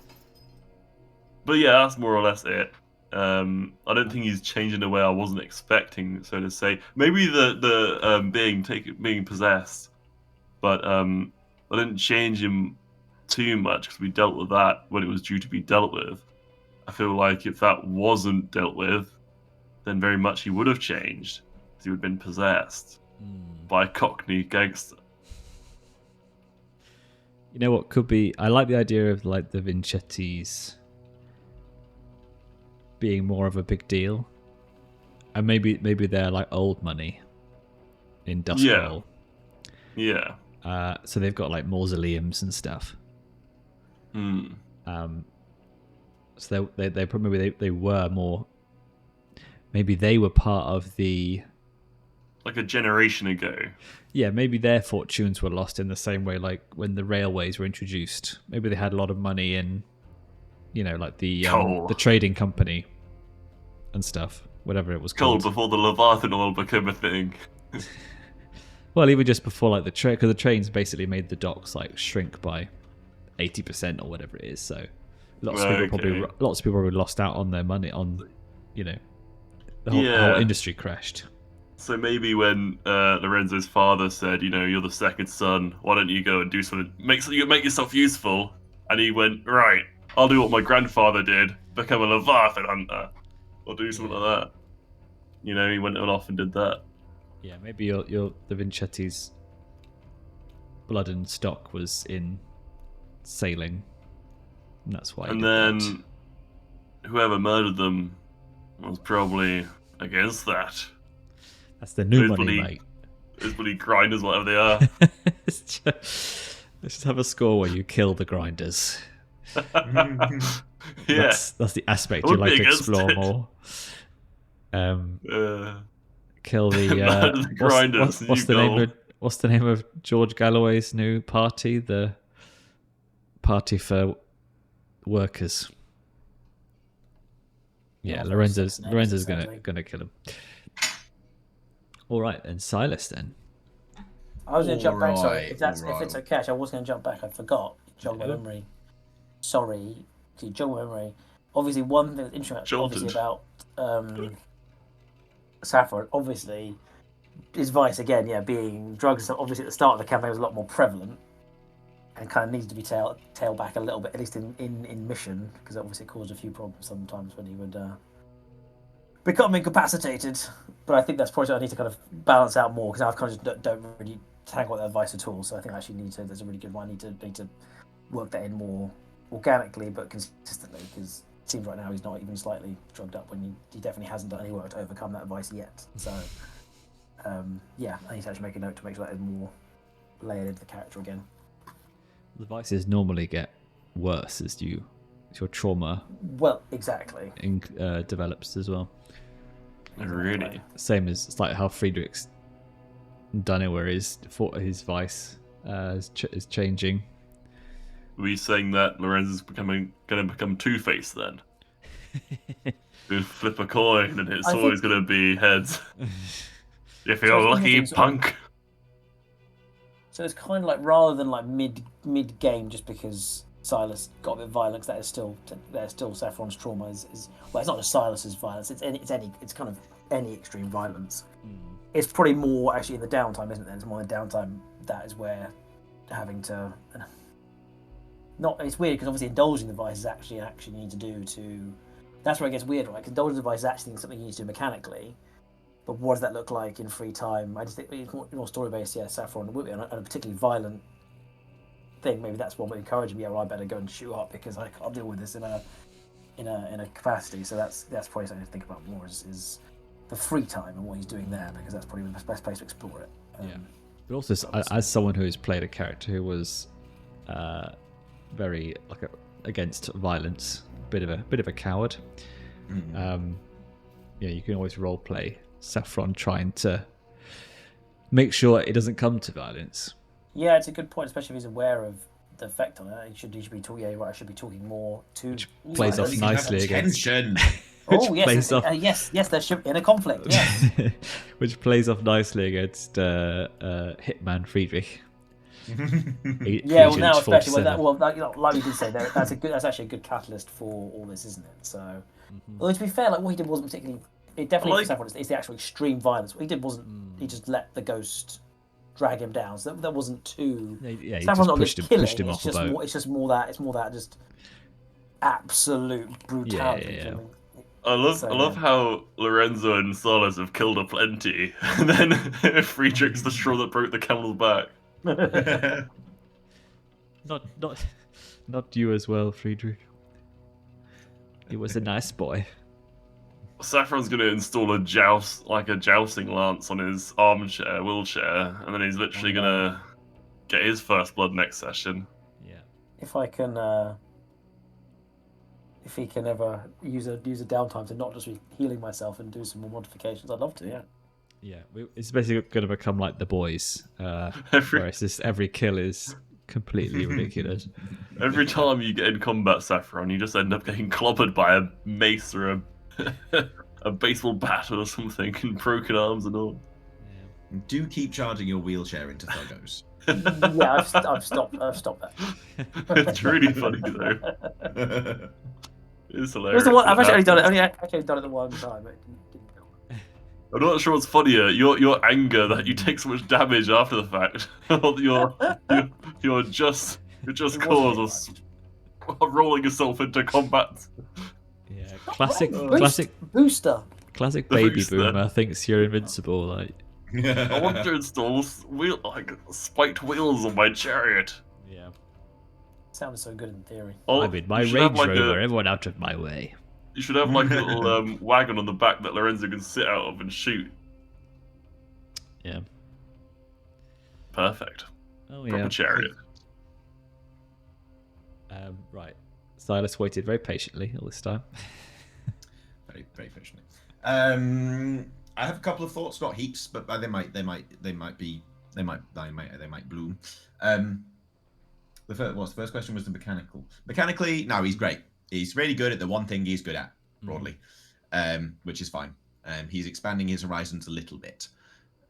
yeah, that's more or less it. I don't think he's changed in a way I wasn't expecting, so to say. Maybe the being possessed, but I didn't change him too much because we dealt with that when it was due to be dealt with. I feel like if that wasn't dealt with, then very much he would have changed, because he would have been possessed by a Cockney gangster. You know what could be? I like the idea of like the Vincettis being more of a big deal, and maybe they're like old money in Dust Bowl. Yeah. So they've got like mausoleums and stuff. So they probably they were more. Maybe they were part of the. Like a generation ago. Yeah, maybe their fortunes were lost in the same way, like when the railways were introduced. Maybe they had a lot of money in, like the trading company and stuff, whatever it was called. Before the Leviathan oil became a thing. Well, even just before, like because the trains basically made the docks like shrink by 80% or whatever it is. So lots of people probably lost out on their money on, the whole industry crashed. So maybe when Lorenzo's father said, you're the second son, why don't you go and do something, make yourself useful? And he went, right, I'll do what my grandfather did, become a Leviathan hunter, or do something like that. He went off and did that. Yeah, maybe the Vincetti's blood and stock was in sailing, and that's why. And then whoever murdered them was probably against that. That's the new money, mate. Those bloody grinders, whatever they are. Let's just have a score where you kill the grinders. Yeah, that's the aspect you'd like to explore more. Kill the grinders. What's the name of George Galloway's new party? The Party for Workers. Yeah, Lorenzo's gonna kill him. All right, and Silas then. I was going to jump back. Sorry, if it's okay, I was going to jump back. I forgot. Jog my memory. Sorry, jog my memory. Obviously, one thing that's interesting, obviously about Saffron. Obviously, his vice again, being drugs and stuff. Obviously, at the start of the campaign was a lot more prevalent, and kind of needs to be tailed back a little bit, at least in mission, because obviously it caused a few problems sometimes when he would become incapacitated. But I think that's probably something I need to kind of balance out more, because I've kind of just don't really tackle that advice at all. So I think I actually there's a really good one. I need to work that in more organically but consistently, because it seems right now he's not even slightly drugged up when he definitely hasn't done any work to overcome that advice yet. So I need to actually make a note to make sure that is more layered into the character again. The vices normally get worse as your trauma develops as well. Really? Same as it's like how Friedrich's done it, where his vice is changing. Were you saying that Lorenzo's going to become Two-Face then? You flip a coin and it's always going to be heads. If you're lucky, punk. So it's kind of like rather than like mid game, just because Silas got a bit violent, that is still Saffron's trauma is well, it's not just Silas's violence. It's kind of any extreme violence. It's probably more actually in the downtime, isn't it? It's more in the downtime that is where having to not. It's weird because obviously indulging the vice is actually an action you need to do to. That's where it gets weird, right? Because indulging the vice is actually something you need to do mechanically. But what does that look like in free time? I just think it's more story based. Yeah, Saffron would be on a particularly violent thing. Maybe that's what would encourage me. Yeah, well, I better go and shoot up because I can't deal with this in a capacity. So that's probably something to think about more is the free time and what he's doing there, because that's probably the best place to explore it. Yeah, but also as someone who's played a character who was very against violence, bit of a coward. Yeah, you can always role play Saffron trying to make sure it doesn't come to violence. Yeah, it's a good point, especially if he's aware of the effect on it. He should be talking. Yeah, right. I should be talking more to. Which plays off nicely against. Oh yes, yes. There should be in a conflict. Yes. Which plays off nicely against Hitman Friedrich. Yeah, well now especially like we did say, that's actually a good catalyst for all this, isn't it? So, although to be fair, like what he did wasn't particularly. It definitely it's the actual extreme violence. What he did wasn't. He just let the ghost drag him down. So that wasn't too. Yeah, he just pushed him off the boat. It's just more that just absolute brutality. Yeah. I love how Lorenzo and Silas have killed a plenty, and then Friedrich's the straw that broke the camel's back. Not you as well, Friedrich. He was a nice boy. Saffron's going to install a jousting lance on his wheelchair, and then he's literally going to get his first blood next session. Yeah. If he can ever use a downtime to not just be healing myself and do some more modifications, I'd love to. Yeah. Yeah, it's basically going to become like The Boys, where it's just every kill is completely ridiculous. Every time you get in combat, Saffron, you just end up getting clobbered by a mace or a baseball bat or something, and broken arms and all. Yeah. Do keep charging your wheelchair into Thuggos. Yeah, I've stopped that. It's really funny though. It's hilarious. I've actually only done it. Only done it the one time. It didn't go. I'm not sure what's funnier, your anger that you take so much damage after the fact, or your just cause of rolling yourself into combat. Yeah, classic booster. Classic baby boomer thinks you're invincible. Like, I want to install spiked wheels on my chariot. Yeah, sounds so good in theory. I'm in my Range Rover. Everyone out of my way. You should have like a little wagon on the back that Lorenzo can sit out of and shoot. Yeah. Perfect. Oh yeah. Proper chariot. Right. Silas waited very patiently all this time. Very, very patiently. I have a couple of thoughts, not heaps, but they might bloom. The first question was the mechanical. Mechanically, no, he's great. He's really good at the one thing he's good at, broadly, which is fine. He's expanding his horizons a little bit.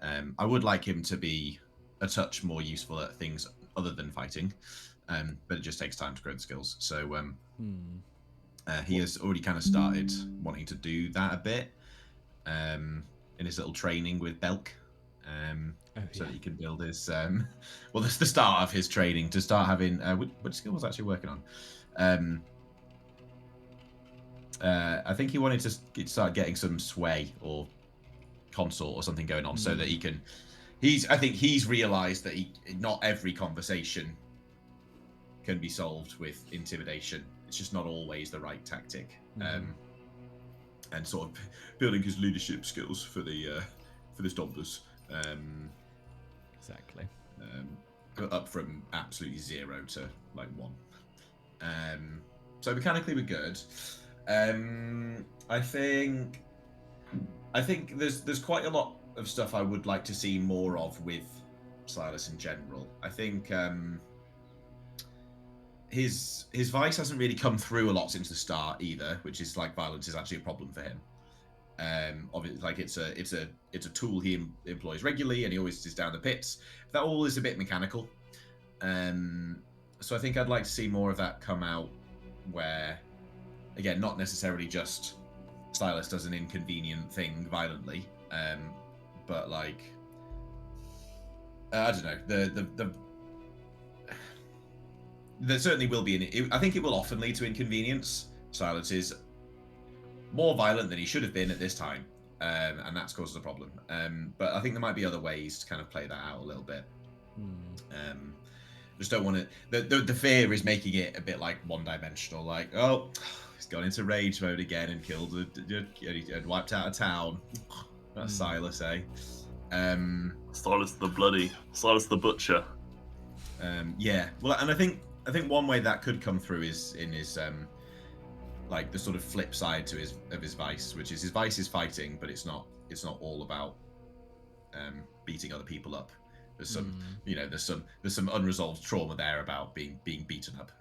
I would like him to be a touch more useful at things other than fighting, but it just takes time to grow the skills. So he has already kind of started wanting to do that a bit in his little training with Belk. So that he can build his well, that's the start of his training to start having which skill was actually working on. I think he wanted to start getting some sway or consort or something going on so that he can. I think he's realised that not every conversation can be solved with intimidation. It's just not always the right tactic. And sort of building his leadership skills for the Stompers. Exactly. Up from absolutely 0 to like 1. So mechanically we're good. I think there's quite a lot of stuff I would like to see more of with Silas in general. I think his vice hasn't really come through a lot since the start either, which is like violence is actually a problem for him. Obviously, like it's a tool he employs regularly, and he always is down the pits. That all is a bit mechanical. So I think I'd like to see more of that come out, where, again, not necessarily just Silas does an inconvenient thing violently, but like I don't know, there certainly will be I think it will often lead to inconvenience. Silas is more violent than he should have been at this time, and that's causes a problem. But I think there might be other ways to kind of play that out a little bit. Just don't want to. The fear is making it a bit like one-dimensional. Like, oh, he's gone into rage mode again and killed and wiped out a town. That's Silas, eh? Silas the Butcher. Yeah. Well, and I think one way that could come through is in his like the sort of flip side to his vice, which is his vice is fighting, but it's not all about beating other people up. There's some there's some unresolved trauma there about being beaten up.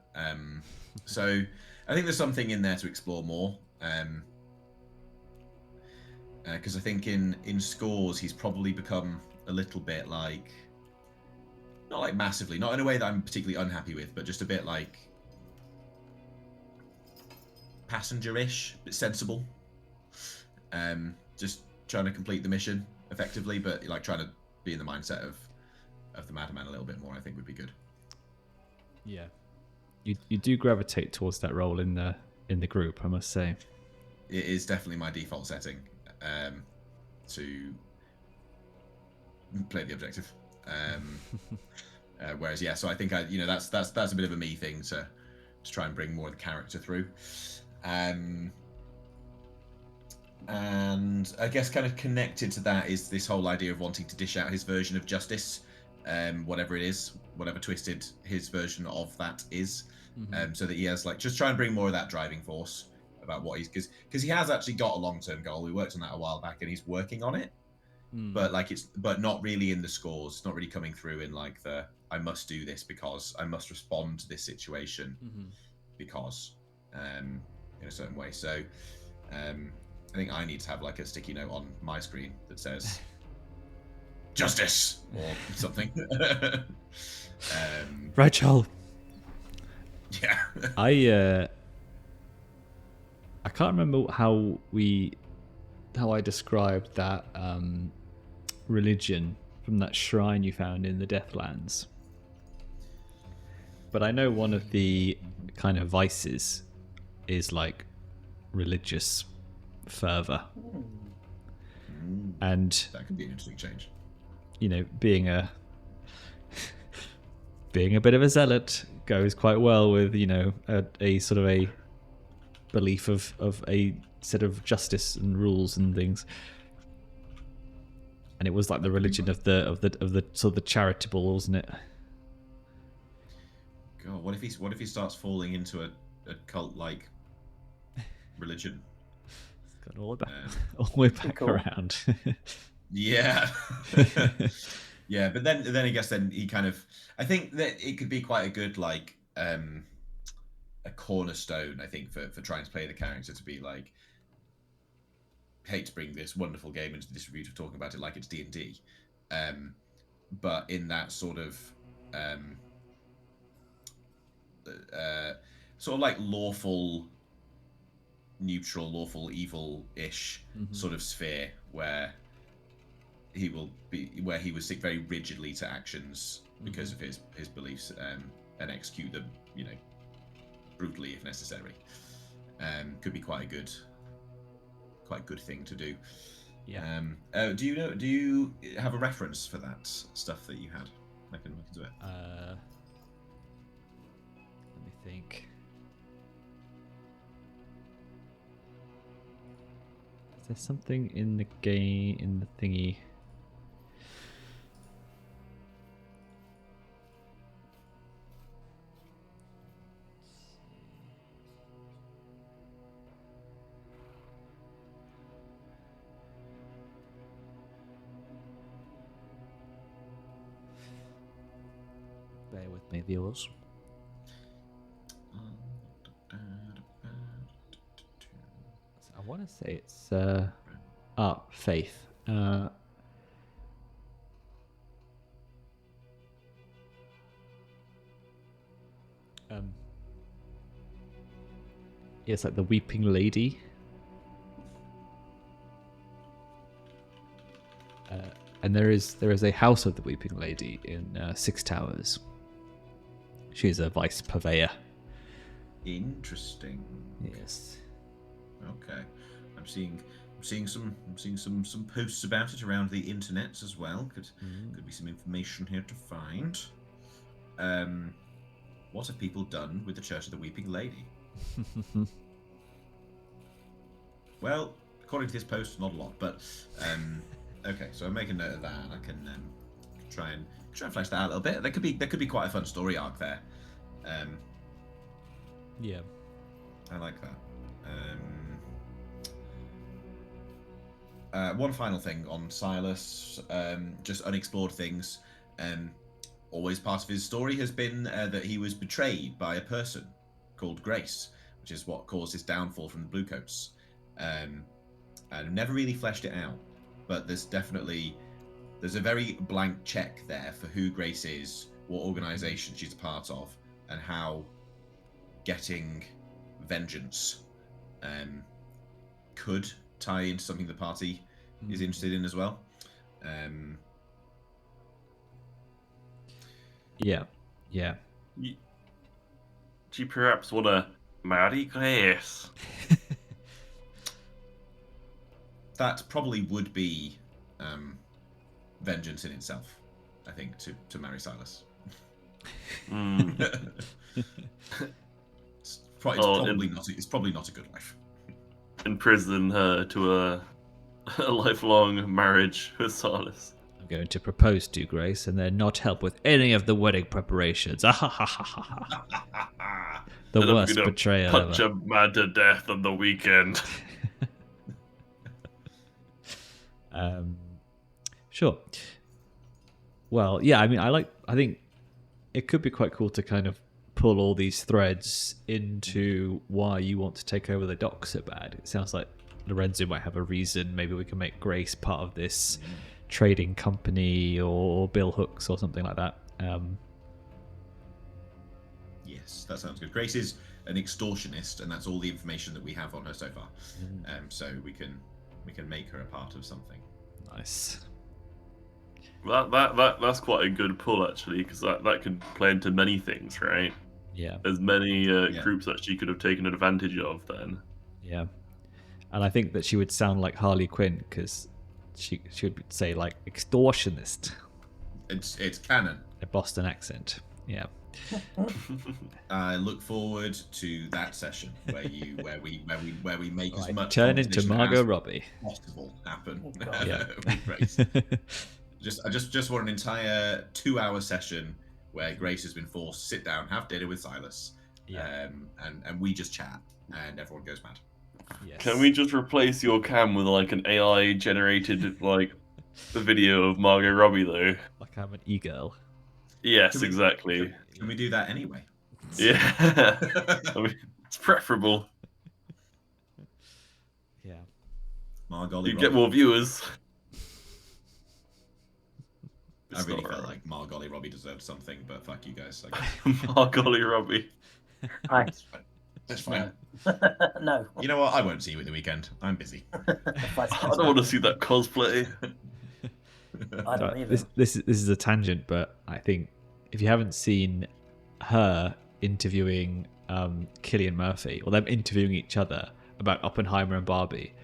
So I think there's something in there to explore more. Because I think in scores he's probably become a little bit like, not like massively, not in a way that I'm particularly unhappy with, but just a bit like passenger-ish, a bit sensible. Just trying to complete the mission effectively, but like trying to be in the mindset of the Madman a little bit more, I think would be good. Yeah, you do gravitate towards that role in the group, I must say. It is definitely my default setting to play the objective. Whereas, yeah, so I think that's a bit of a me thing to try and bring more of the character through. And I guess kind of connected to that is this whole idea of wanting to dish out his version of justice, whatever it is, whatever twisted his version of that is, so that he has like just try and bring more of that driving force about what he's because he has actually got a long-term goal. We worked on that a while back, and he's working on it, but not really in the scores. It's not really coming through in like the I must do this because I must respond to this situation because in a certain way. So I think I need to have like a sticky note on my screen that says justice or something. Rachel. Yeah. I can't remember how I described that religion from that shrine you found in the Deathlands. But I know one of the kind of vices is like religious fervor. And that could be an interesting change. Being a bit of a zealot goes quite well with, a sort of a belief of a set of justice and rules and things. And it was like the religion of the sort of the charitable, wasn't it? God, what if he starts falling into a cult like religion? It's got all the way back around. Yeah. Yeah, but then I guess then he kind of, I think that it could be quite a good like a cornerstone, I think, for trying to play the character to be like, hate to bring this wonderful game into the distributor talking about it like it's D&D, but in that sort of like lawful neutral, lawful evil-ish sort of sphere where he would stick very rigidly to actions because of his beliefs, and execute them, brutally if necessary. Could be quite a good thing to do. Yeah. Do you have a reference for that stuff that you had? I can look into it. Let me think. Is there something in the game, in the thingy? Bear with me, viewers. I want to say it's Faith. It's like the Weeping Lady. And there is a house of the Weeping Lady in Six Towers. She's a vice purveyor. Interesting. Yes. Okay. I'm seeing some posts about it around the internet as well. Could be some information here to find. What have people done with the Church of the Weeping Lady? Well, according to this post, not a lot, but okay. So I'm making note of that. I can try and flesh that out a little bit. There could be quite a fun story arc there. Yeah. I like that. One final thing on Silas, just unexplored things. Always part of his story has been that he was betrayed by a person called Grace, which is what caused his downfall from the Bluecoats. And never really fleshed it out, but there's a very blank check there for who Grace is, what organisation she's a part of, and how getting vengeance could tie into something the party is interested in as well. Yeah. Do you perhaps want to marry Grace? That probably would be vengeance in itself, I think, to marry Silas. It's probably not a good life. Imprison her to a lifelong marriage with Silas. I'm going to propose to Grace and then not help with any of the wedding preparations. The And I'm worst gonna betrayal punch ever. a man to death on the weekend. Sure. Well, yeah, I mean, I think it could be quite cool to kind of pull all these threads into why you want to take over the dock so bad. It sounds like Lorenzo might have a reason. Maybe we can make Grace part of this trading company or bill hooks or something like that. Yes, that sounds good. Grace is an extortionist, and that's all the information that we have on her so far. So we can make her a part of something. Nice. That's quite a good pull actually, because that could play into many things, right? Yeah. There's many groups that she could have taken advantage of then. Yeah. And I think that she would sound like Harley Quinn because she would say like extortionist. It's canon. A Boston accent. Yeah. I look forward to that session where we make as much turn into competition Margot as Robbie possible happen. Yeah. Great. I just want an entire 2-hour session where Grace has been forced to sit down, have dinner with Silas, and we just chat, and everyone goes mad. Yes. Can we just replace your cam with like an AI generated like the video of Margot Robbie though? Like I'm an e-girl. Yes, exactly. Can we do that anyway? Yeah. I mean, it's preferable. Yeah. Margot You get more viewers. I really felt like Margot Robbie deserved something, but fuck you guys. Margot Robbie. Hi. That's fine. No. You know what? I won't see you at the weekend. I'm busy. I don't want to see that cosplay. I don't either. This is a tangent, but I think if you haven't seen her interviewing Cillian Murphy, or them interviewing each other about Oppenheimer and Barbie,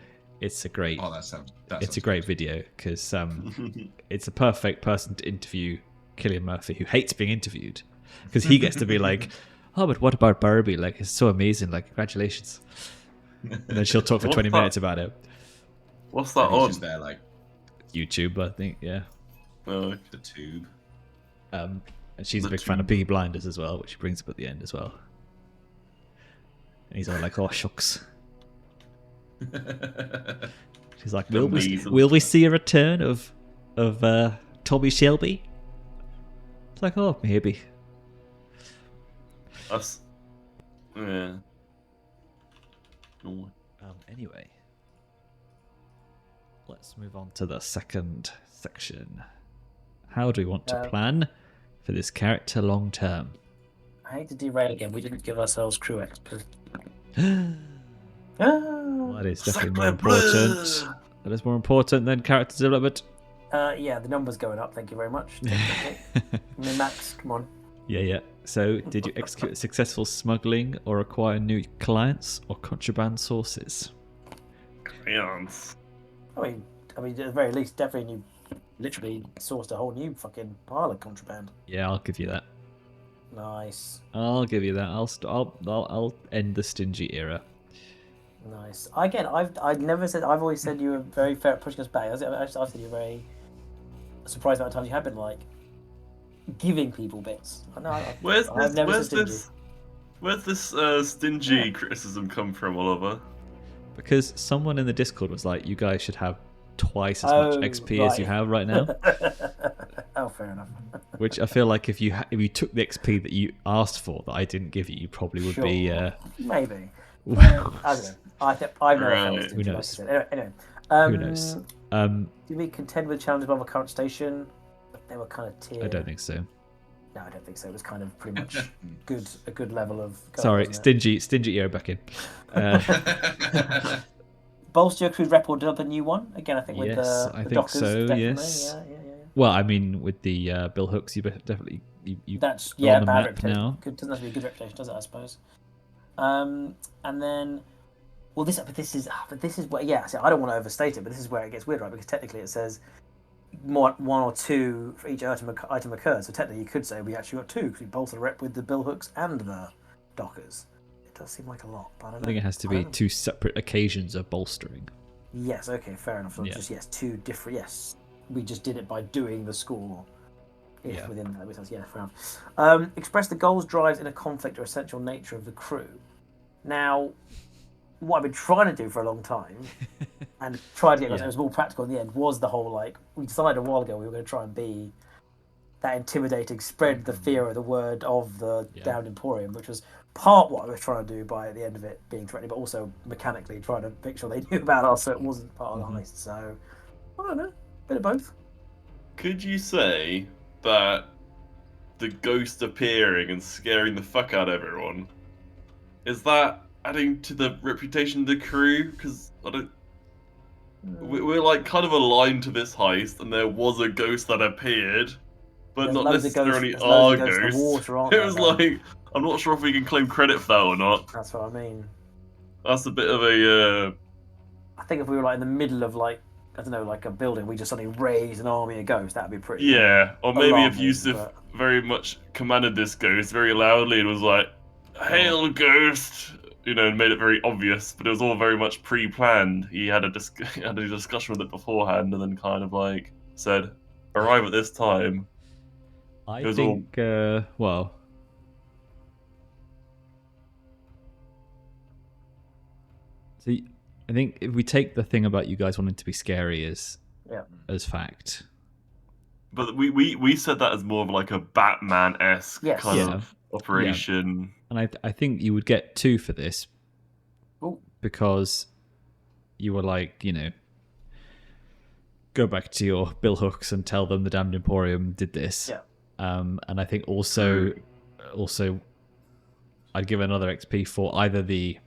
it's a great. Oh, that sounds a great video because it's a perfect person to interview Cillian Murphy, who hates being interviewed, because he gets to be like, "Oh, but what about Barbie? Like, it's so amazing! Like, congratulations!" And then she'll talk for 20 minutes about it. What's that And he's on? just there like YouTube, I think. Yeah. Oh, the tube. And she's a The big fan of tube. Peaky Blinders as well, which she brings up at the end as well. And he's all like, "Oh, shucks." She's like, "Will we see a return of Tommy Shelby?" It's like, "Oh, maybe." that's yeah. Oh. Anyway, let's move on to the second section. How do we want to No. plan for this character long term? I hate to derail again. We didn't give ourselves crew experts. Well, that is definitely more important. That is more important than character development. Yeah, the number's going up. Thank you very much. I mean, Max, come on. Yeah. So, did you execute successful smuggling or acquire new clients or contraband sources? Yes. I mean, at the very least, definitely you literally sourced a whole new fucking pile of contraband. Yeah, I'll give you that. Nice. I'll give you that. I'll end the stingy era. Nice. Again, I've never said. I've always said you were very fair at pushing us back. I've said you're very surprised about times you have been like giving people bits. Where's I've never said stingy. Where's this stingy criticism come from, Oliver? Because someone in the Discord was like, you guys should have twice as much XP as you have right now. Oh, fair enough. Which I feel like if you took the XP that you asked for that I didn't give you probably would be... Maybe. I don't know. I've never felt stingy. Who knows? Like I said. Anyway, Who knows? do we contend with challenges above our current station? They were kind of tiered. I don't think so. No, I don't think so. It was kind of pretty much a good level of. Sorry, stingy era back in. Bolster your crew rep or develop a new one again. I think with the I think Dockers, so. definitely. Yes. Yeah. Well, I mean, with the Bill Hooks, you definitely you That's are on the bad map reputation. now. Doesn't have to be a good reputation, does it? I suppose. And then, well, this is where So I don't want to overstate it, but this is where it gets weird, right? Because technically it says one or two for each item occurs. So technically you could say we actually got two because we bolster the rep with the Bill Hooks and the Dockers. It does seem like a lot, but I don't know. I think it has to be two separate occasions of bolstering. Yes. Okay. Fair enough. So just two different. Yes, we just did it by doing the score. Within that, fair enough. Express the goals, drives in a conflict or essential nature of the crew. Now, what I've been trying to do for a long time, and tried to get it was more practical in the end, was the whole we decided a while ago we were going to try and be that intimidating, spread the fear of the word of the Damned Emporium, which was part what I was trying to do by the end of it being threatening, but also mechanically trying to make sure they knew about us so it wasn't part of the heist. So, I don't know, bit of both. Could you say that the ghost appearing and scaring the fuck out of everyone, is that adding to the reputation of the crew? Because we're like kind of aligned to this heist, and there was a ghost that appeared, but not necessarily our ghost. It was like, I'm not sure if we can claim credit for that or not. That's what I mean. That's a bit of a. I think if we were in the middle of a building, we just suddenly raised an army of ghosts, that'd be pretty. Yeah, or maybe alarming, if Yusuf very much commanded this ghost very loudly and was like, "Hail, ghost!" And made it very obvious, but it was all very much pre-planned. He had a discussion with it beforehand, and then kind of said, "Arrive at this time." I think, well, see, I think if we take the thing about you guys wanting to be scary as fact, but we said that as more of a Batman-esque kind of operation. And I think you would get 2 for this. Ooh. Because you were go back to your Bill Hooks and tell them the Damned Emporium did this. Yeah. And I think also I'd give another XP for either the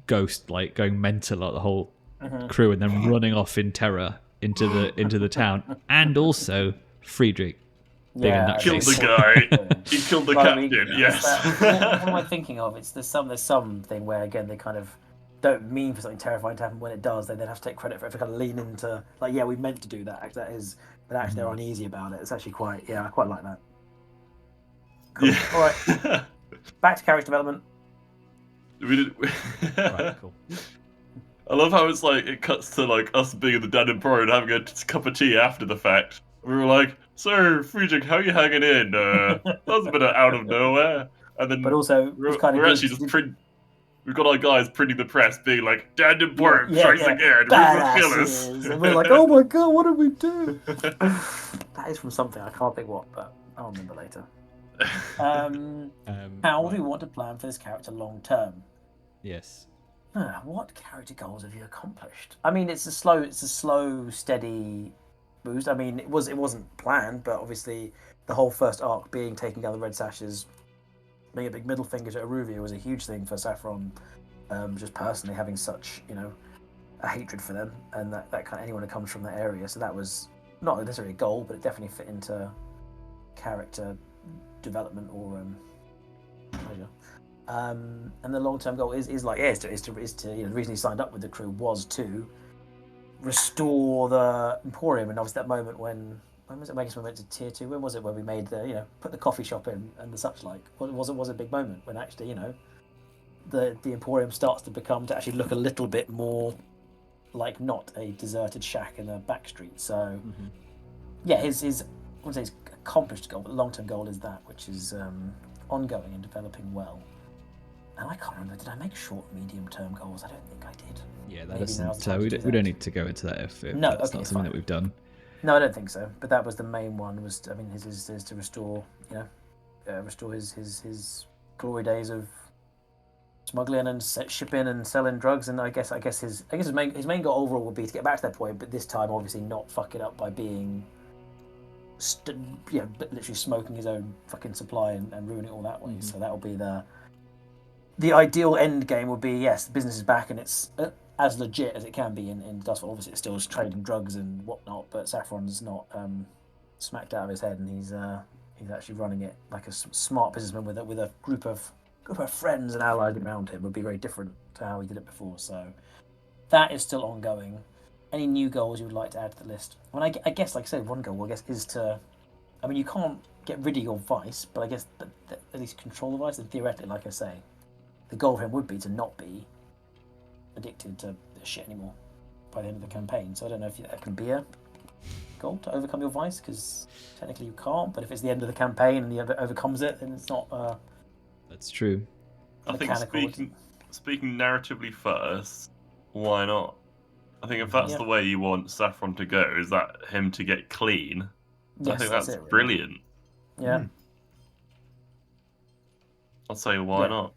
ghost going mental at the whole crew and then running off in terror into the town, and also Friedrich. Killed the guy. He killed the captain. Yes. What am I thinking of? There's something where again they kind of don't mean for something terrifying to happen. When it does, they then have to take credit for it. To kind of lean into we meant to do that. That is, but actually they're uneasy about it. It's actually quite I quite like that. Cool. Yeah. All right. Back to character development. We did. Right, cool. I love how it cuts to us being in the Damned Emporium and having a cup of tea after the fact. We were like, "So, Friedrich, how are you hanging in? That was a bit out of nowhere." And then, but also, we're actually just we've got our guys printing the press, being like, "Damned Emporium strikes again. We will kill us." And we're like, "Oh my god, what did we do?" That is from something I can't think what, but I'll remember later. How do we want to plan for this character long term? Yes. What character goals have you accomplished? I mean, it's a slow, steady boost. I mean, it wasn't planned, but obviously the whole first arc being taking down the Red Sashes, being a big middle finger to Aruvia was a huge thing for Saffron. Just personally having such, a hatred for them, and that kind of anyone who comes from that area. So that was not necessarily a goal, but it definitely fit into character development or pleasure. And the long-term goal is to the reason he signed up with the crew was to restore the Emporium. And obviously that moment when was it? I guess we went to tier 2. When was it? When we made the put the coffee shop in and the such like. Was a big moment when actually the Emporium starts to actually look a little bit more like not a deserted shack in a back street. So his I wouldn't say his accomplished goal, but the long-term goal is that, which is ongoing and developing well. And I can't remember, did I make short, medium-term goals? I don't think I did. Yeah, that isn't. We don't need to go into that if that's not something that we've done. No, I don't think so. But that was the main one. His is to restore, restore his glory days of smuggling and shipping and selling drugs. And I guess his main goal overall would be to get back to that point, but this time obviously not fuck it up by being, literally smoking his own fucking supply and ruining it all that way. So that will be the ideal end game. Would be, yes, the business is back and it's as legit as it can be in Dustfall. Obviously, it's still trading drugs and whatnot, but Saffron's not smacked out of his head, and he's actually running it like a smart businessman with a group of friends and allies around him. Would be very different to how he did it before. So that is still ongoing. Any new goals you would like to add to the list? Well, I guess, like I said, one goal is to. I mean, you can't get rid of your vice, but I guess at least control the vice. And theoretically, like I say, the goal for him would be to not be addicted to shit anymore by the end of the campaign. So I don't know if that can be a goal to overcome your vice, because technically you can't. But if it's the end of the campaign and he overcomes it, then it's not. That's true. I think speaking narratively first, why not? I think if that's the way you want Saffron to go, is that him to get clean? Yes, I think that's really brilliant. Yeah. I'll say why not.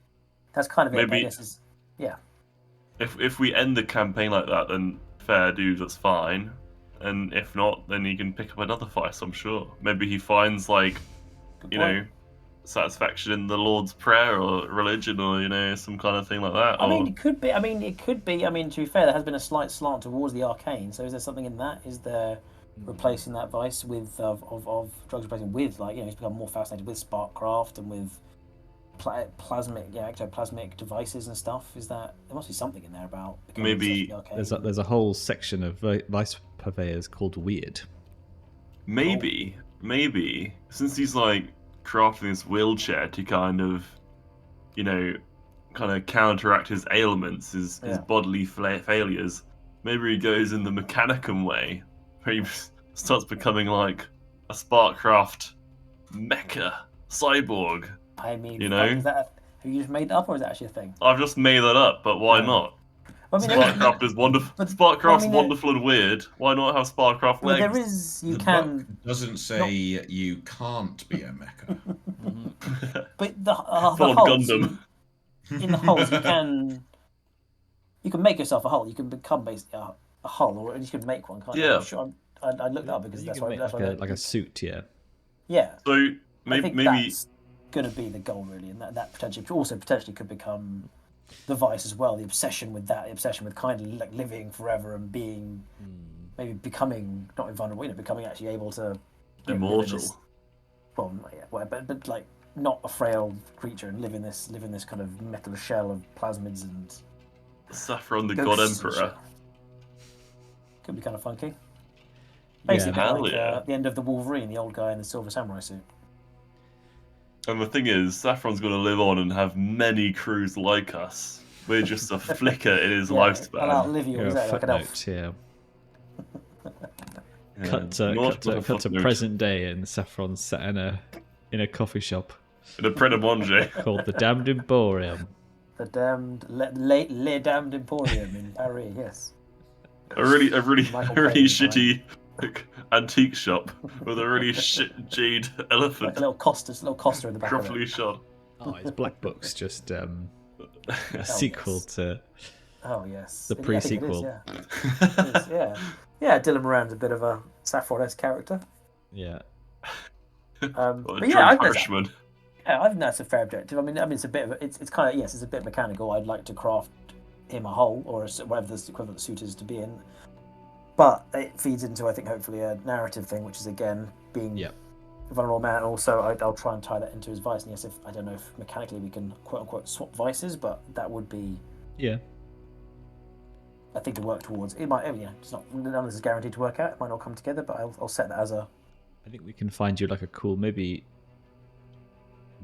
That's kind of maybe. Yeah. If we end the campaign like that, then fair dues, that's fine. And if not, then he can pick up another vice, I'm sure. Maybe he finds satisfaction in the Lord's Prayer or religion or some kind of thing like that. I mean, it could be. I mean, to be fair, there has been a slight slant towards the arcane. So is there something in that? Is there replacing that vice with of drugs replacing with he's become more fascinated with sparkcraft and with ectoplasmic devices and stuff? Is that there must be something in there about maybe there's a whole section of vice purveyors called weird. Maybe since he's crafting this wheelchair to kind of counteract his ailments, his bodily failures, maybe he goes in the Mechanicum way, where he starts becoming like a Sparkcraft mecha cyborg. I mean, is that have you just made that up, or is that actually a thing? I've just made that up, but why not? I mean, Sparkcraft is wonderful. Sparkcraft's wonderful and weird. Why not have Sparkcraft legs? There is. You can. Book doesn't say you can't be a mecha. But the Full hulls, Gundam. in the hulls, you can make yourself a hull. You can become basically a hull, or you can make one. Can't you? I'm sure. I looked that up because that's why. Like a suit, yeah. Yeah. So maybe that's going to be the goal, really, and that potentially could become the vice as well. The obsession with kind of living forever and being maybe becoming not invulnerable, becoming actually able to immortal. But not a frail creature and live in this kind of metal shell of plasmids and Saffron, the God Emperor. Could be kind of funky. Basically, the end of the Wolverine, the old guy in the silver samurai suit. And the thing is, Saffron's going to live on and have many crews like us. We're just a flicker in his lifespan. I'll outlive you, exactly, like an elf. Cut to present day, and Saffron's sat in a coffee shop. In a Pret a Manger. Called the Damned Emporium. The Le Damned Emporium in Paris, yes. A really shitty antique shop with a really shit jade elephant. Like a little Costa in the back. Properly shot. Oh, it's Black Book's just a sequel to Oh yes, The I think it is, pre-sequel. yeah. It is, yeah. Yeah, Dylan Moran's a bit of a Saffron-esque character. Yeah. Or But Joe yeah, I think Hirschman. I think that's a fair objective. I mean, it's a bit of it's kind of yes, it's a bit mechanical. I'd like to craft him a hull or whatever the equivalent suit is to be in, but it feeds into I think hopefully a narrative thing, which is again being Yep. a vulnerable man. Also, I'll try and tie that into his vice. And yes, if I don't know if mechanically we can quote unquote swap vices, but that would be Yeah. a thing to work towards. It might, it's not none of this is guaranteed to work out. It might not come together, but I'll set that as a. I think we can find you like a cool, maybe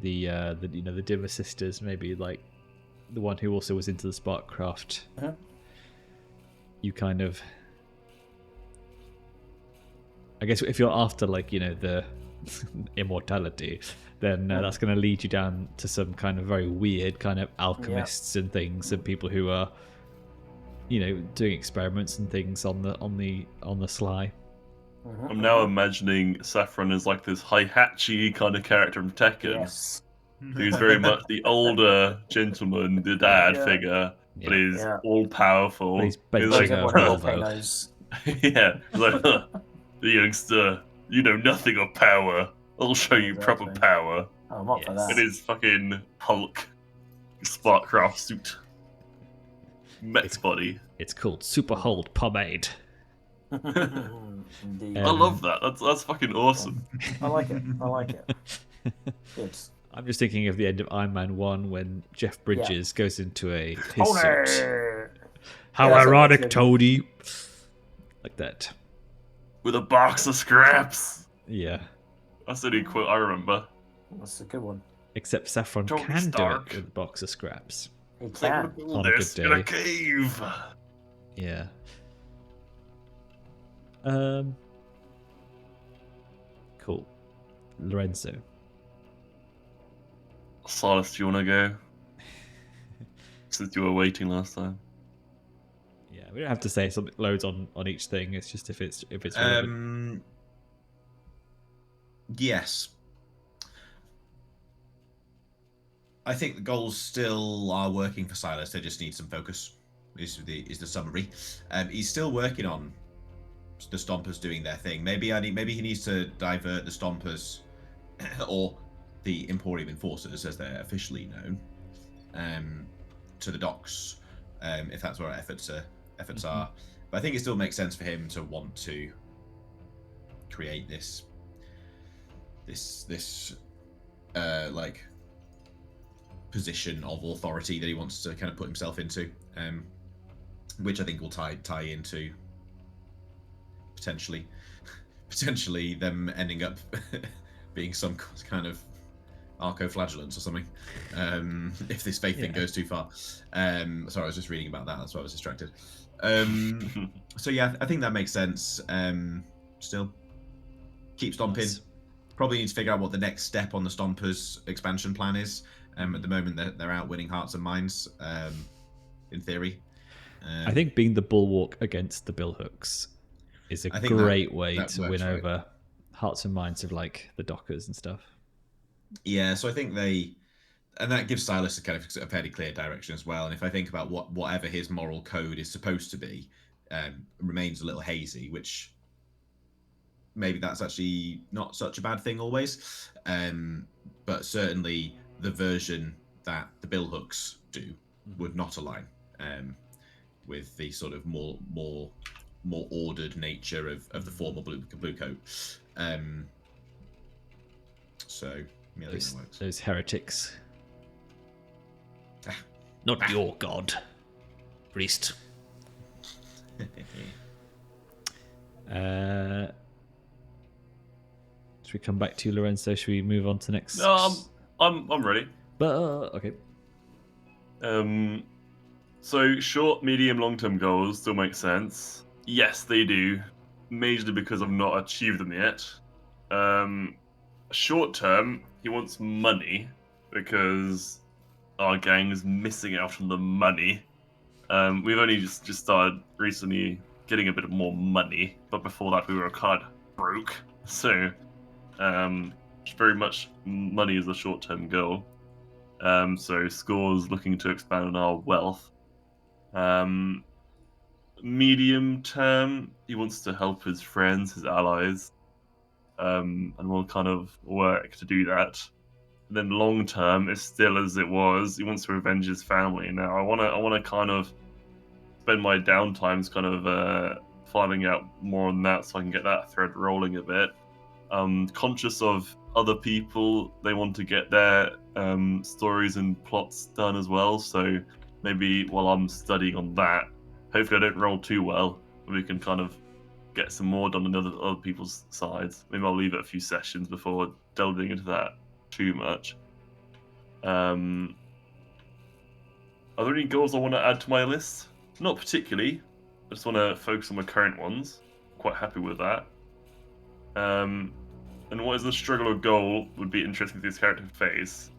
the the Dimmer sisters, maybe like the one who also was into the Sparkcraft. Mhm. You kind of, I guess, if you're after like the immortality, then that's going to lead you down to some kind of very weird kind of alchemists and things, and people who are doing experiments and things on the sly. I'm now imagining Saffron as like this Heihachi kind of character from Tekken. Yes. Who's very much the older gentleman, the dad figure, but he's all powerful. But he's He's benching like, a Volvo. yeah, he's like, the youngster, you know nothing of power. I'll show you proper power. Oh, I'm up for that. It is fucking Hulk, Sparkcraft suit, Mech's body. It's called Super Hold Pomade. Indeed. I love that. That's fucking awesome. I like it. Good. I'm just thinking of the end of Iron Man 1 when Jeff Bridges goes into his Olé! suit. How Yeah, ironic, that's Toady. Like that. With a box of scraps. Yeah. That's the only quote I remember. That's a good one. Except Saffron Tony can Stark. do it with a box of scraps. He It's like, can. we'll On build a this good in a day. cave. Yeah. Cool. Lorenzo. Silas, do you want to go? Since you were waiting last time. Yeah, we don't have to say something loads on each thing. It's just if it's relevant. Yes. I think the goals still are working for Silas. They just need some focus. Is the summary. He's still working on the Stompers doing their thing. Maybe he needs to divert the Stompers or the Emporium Enforcers, as they're officially known, to the docks, if that's where our efforts are. But I think it still makes sense for him to want to create this like position of authority that he wants to kind of put himself into, which I think will tie into potentially them ending up being some kind of arco-flagellants or something, if this faith thing goes too far. Sorry, I was just reading about that. That's why I was distracted. So yeah, I think that makes sense. Still, keep stomping. Nice. Probably need to figure out what the next step on the Stompers expansion plan is. At the moment, they're out winning hearts and minds, in theory. I think being the bulwark against the billhooks is a great way to win over hearts and minds of like the dockers and stuff. Yeah, so I think and that gives Silas a kind of a fairly clear direction as well. And if I think about whatever his moral code is supposed to be, remains a little hazy, which maybe that's actually not such a bad thing always. But certainly the version that the billhooks do would not align with the sort of more ordered nature of the former blue coat. So yeah, that works. Those heretics. Not your god, priest. Should we come back to Lorenzo? Should we move on to next? No, I'm ready. But okay. So short, medium, long-term goals still make sense. Yes, they do. Majorly because I've not achieved them yet. Short term, he wants money because our gang is missing out on the money. We've only just started recently getting a bit more money, but before that we were kind of broke. So, very much money is a short-term goal. So Score's looking to expand on our wealth. Medium term, he wants to help his friends, his allies, and will kind of work to do that. And then long term, it's still as it was. He wants to revenge his family. Now, I wanna kind of spend my downtimes kind of finding out more on that, so I can get that thread rolling a bit. Conscious of other people, they want to get their stories and plots done as well. So maybe while I'm studying on that, hopefully I don't roll too well, we can kind of get some more done on other people's sides. Maybe I'll leave it a few sessions before delving into that too much. Are there any goals I want to add to my list? Not particularly. I just want to focus on my current ones. Quite happy with that. And what is the struggle or goal would be interesting to this character face.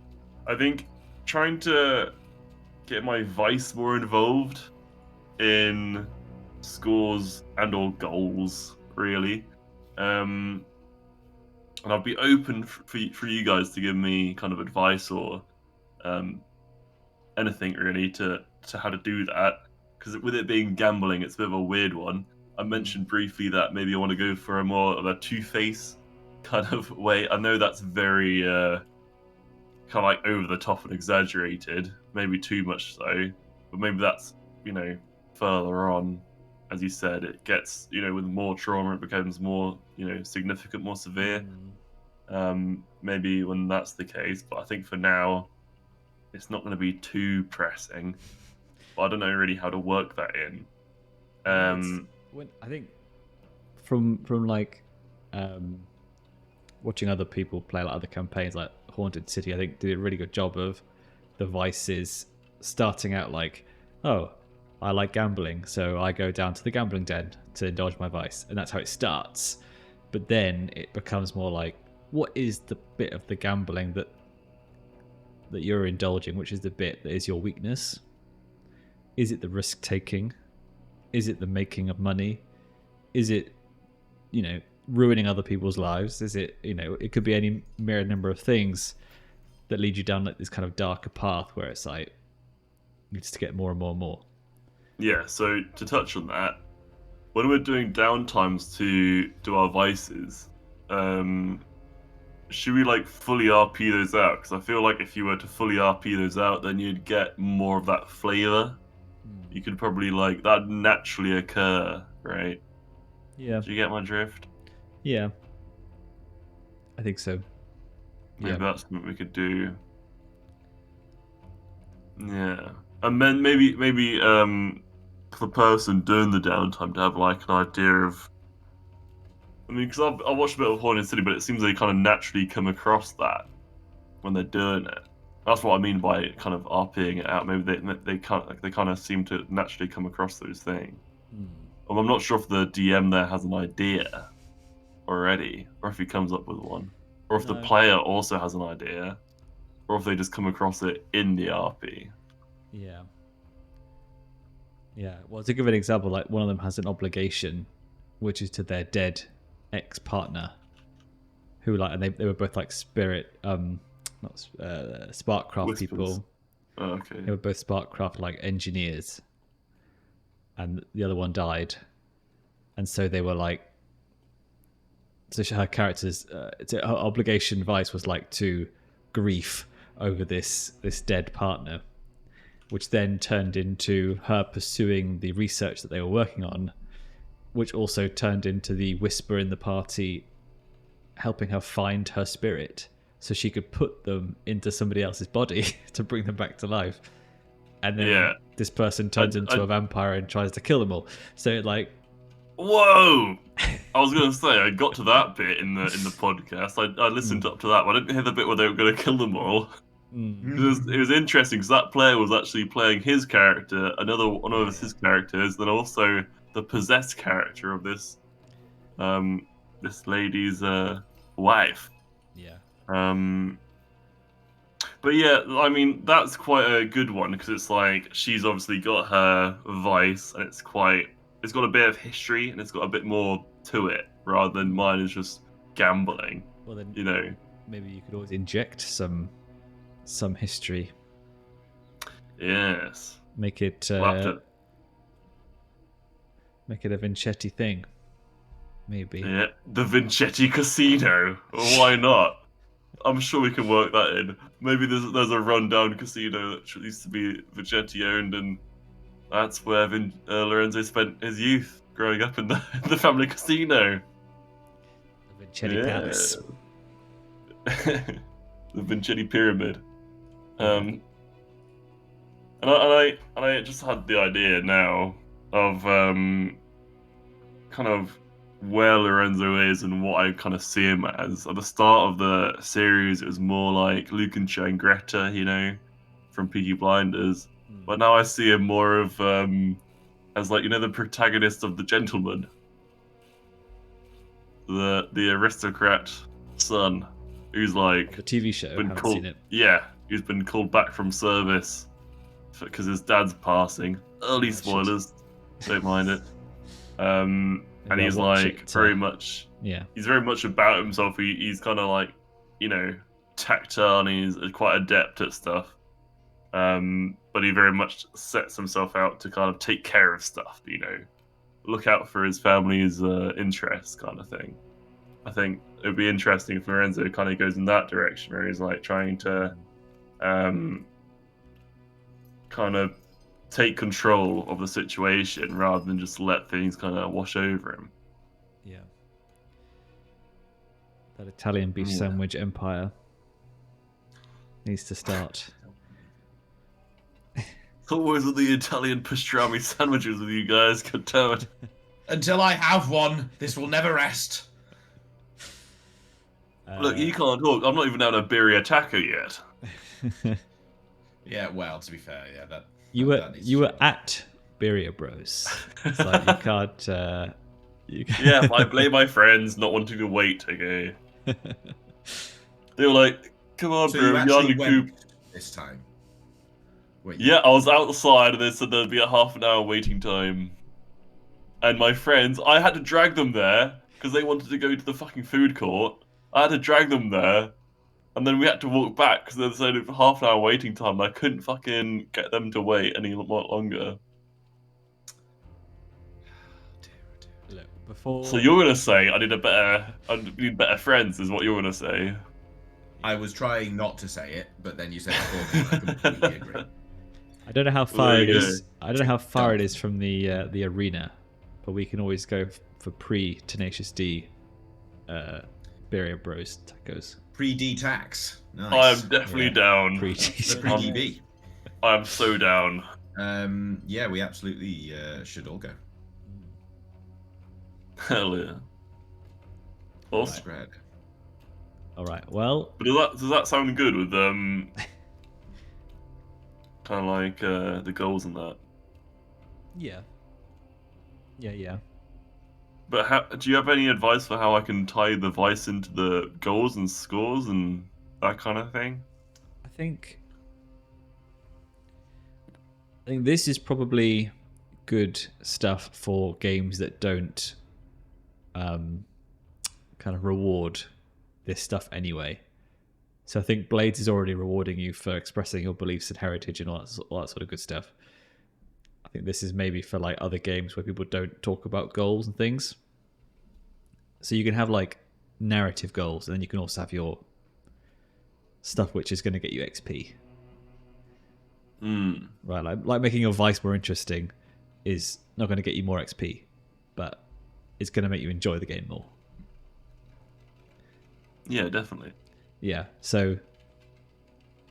I think trying to get my vice more involved in scores and or goals, really. And I'd be open for you guys to give me kind of advice or anything really to how to do that. Because with it being gambling, it's a bit of a weird one. I mentioned briefly that maybe I want to go for a more of a two-face kind of way. I know that's very kind of like over the top and exaggerated, maybe too much so. But maybe that's, further on, as you said, it gets, with more trauma, it becomes more, significant, more severe. Maybe when that's the case, but I think for now, it's not going to be too pressing. But I don't know really how to work that in. I think from like watching other people play like other campaigns like Haunted City, I think did a really good job of the vices starting out like, oh, I like gambling, so I go down to the gambling den to indulge my vice, and that's how it starts. But then it becomes more like, what is the bit of the gambling that you're indulging, which is the bit that is your weakness? Is it the risk taking? Is it the making of money? Is it, ruining other people's lives? Is it, it could be any myriad number of things that lead you down like this kind of darker path where it's like, needs to get more and more and more. Yeah, so to touch on that, when we're doing downtimes to do our vices, should we like fully RP those out? Because I feel like if you were to fully RP those out, then you'd get more of that flavor. You could probably that naturally occur, right? Yeah. Do you get my drift? Yeah. I think so. Maybe that's what we could do. Yeah. And then maybe for the person doing the downtime to have like an idea of, because I watched a bit of Haunted City, but it seems they kind of naturally come across that when they're doing it. That's what I mean by kind of RPing it out. Maybe they kind of seem to naturally come across those things. I'm not sure if the DM there has an idea already, or if he comes up with one, or if the player also has an idea, or if they just come across it in the RP. Yeah. Yeah. Well, to give an example, like one of them has an obligation, which is to their dead ex-partner, who and they were both like spirit, not Sparkcraft Whispers. people. Oh, okay. They were both Sparkcraft like engineers, and the other one died, and so they were like. So her character's her obligation vice was like to grief over this dead partner, which then turned into her pursuing the research that they were working on, which also turned into the whisper in the party helping her find her spirit so she could put them into somebody else's body to bring them back to life. And then this person turns into a vampire and tries to kill them all. So whoa! I was going to say, I got to that bit in the podcast. I listened up to that, but I didn't hear the bit where they were going to kill them all. It was interesting because that player was actually playing his character, one of his characters, then also the possessed character of this lady's wife. Yeah. But yeah, I mean that's quite a good one because it's like she's obviously got her vice, and it's got a bit of history and it's got a bit more to it rather than mine is just gambling. Well, then maybe you could always inject some history. Yes. Make it Make it a Vincetti thing. Maybe. Yeah, the Vincetti Casino. Why not? I'm sure we can work that in. Maybe there's a rundown casino that used to be Vincetti owned, and that's where Lorenzo spent his youth growing up in the family casino. The Vincetti Palace. The Vincetti Pyramid. And I just had the idea now of kind of where Lorenzo is and what I kind of see him as. At the start of the series, it was more like Luke and Greta, you know, from Peaky Blinders. But now I see him more of as like, you know, the protagonist of The Gentleman, the aristocrat son, who's like The TV show. I haven't seen it. Yeah, who's been called back from service because his dad's passing. Early spoilers, don't mind it. And he's like very much, he's very much about himself. He's kind of like, you know, tactile, and he's quite adept at stuff. But he very much sets himself out to kind of take care of stuff, you know, look out for his family's interests, kind of thing. I think it would be interesting if Lorenzo kind of goes in that direction, where he's like trying to kind of take control of the situation rather than just let things kind of wash over him. Yeah. That Italian beef sandwich empire needs to start. It's always with the Italian pastrami sandwiches with you guys, God damn it. Until I have one, this will never rest. Look, you can't talk. I'm not even down a birria taco yet. Yeah, well, to be fair, yeah, that. You were at Birria Bros. It's like you can't. Yeah, I blame my friends not wanting to wait. Okay. They were like, "Come on, So bro, you you're actually the coop." went this time. Wait, Yeah, I was outside, and they said there'd be a half an hour waiting time. And my friends, I had to drag them there because they wanted to go to the fucking food court. I had to drag them there. And then we had to walk back because they said a half an hour waiting time. And I couldn't fucking get them to wait any more longer. Look, before. So you're gonna say I need better friends, is what you're gonna say? I was trying not to say it, but then you said it for me, and I completely agree. I don't know how far it is. I don't know how far it is from the arena, but we can always go for pre-Tenacious D, Birria Bros tacos. Pre-D tax. Nice. I am definitely down. Pre-DB. I am so down. Yeah, we absolutely should all go. Hell yeah. Awesome. Great. All right. Well. But does that sound good with kind of like the goals and that? Yeah. Yeah. But do you have any advice for how I can tie the Vice into the goals and scores and that kind of thing? I think this is probably good stuff for games that don't kind of reward this stuff anyway. So I think Blades is already rewarding you for expressing your beliefs and heritage and all that sort of good stuff. I think this is maybe for like other games where people don't talk about goals and things. So you can have like narrative goals, and then you can also have your stuff which is going to get you XP. Right, like making your Vice more interesting is not going to get you more XP, but it's going to make you enjoy the game more. Yeah, definitely. Yeah, so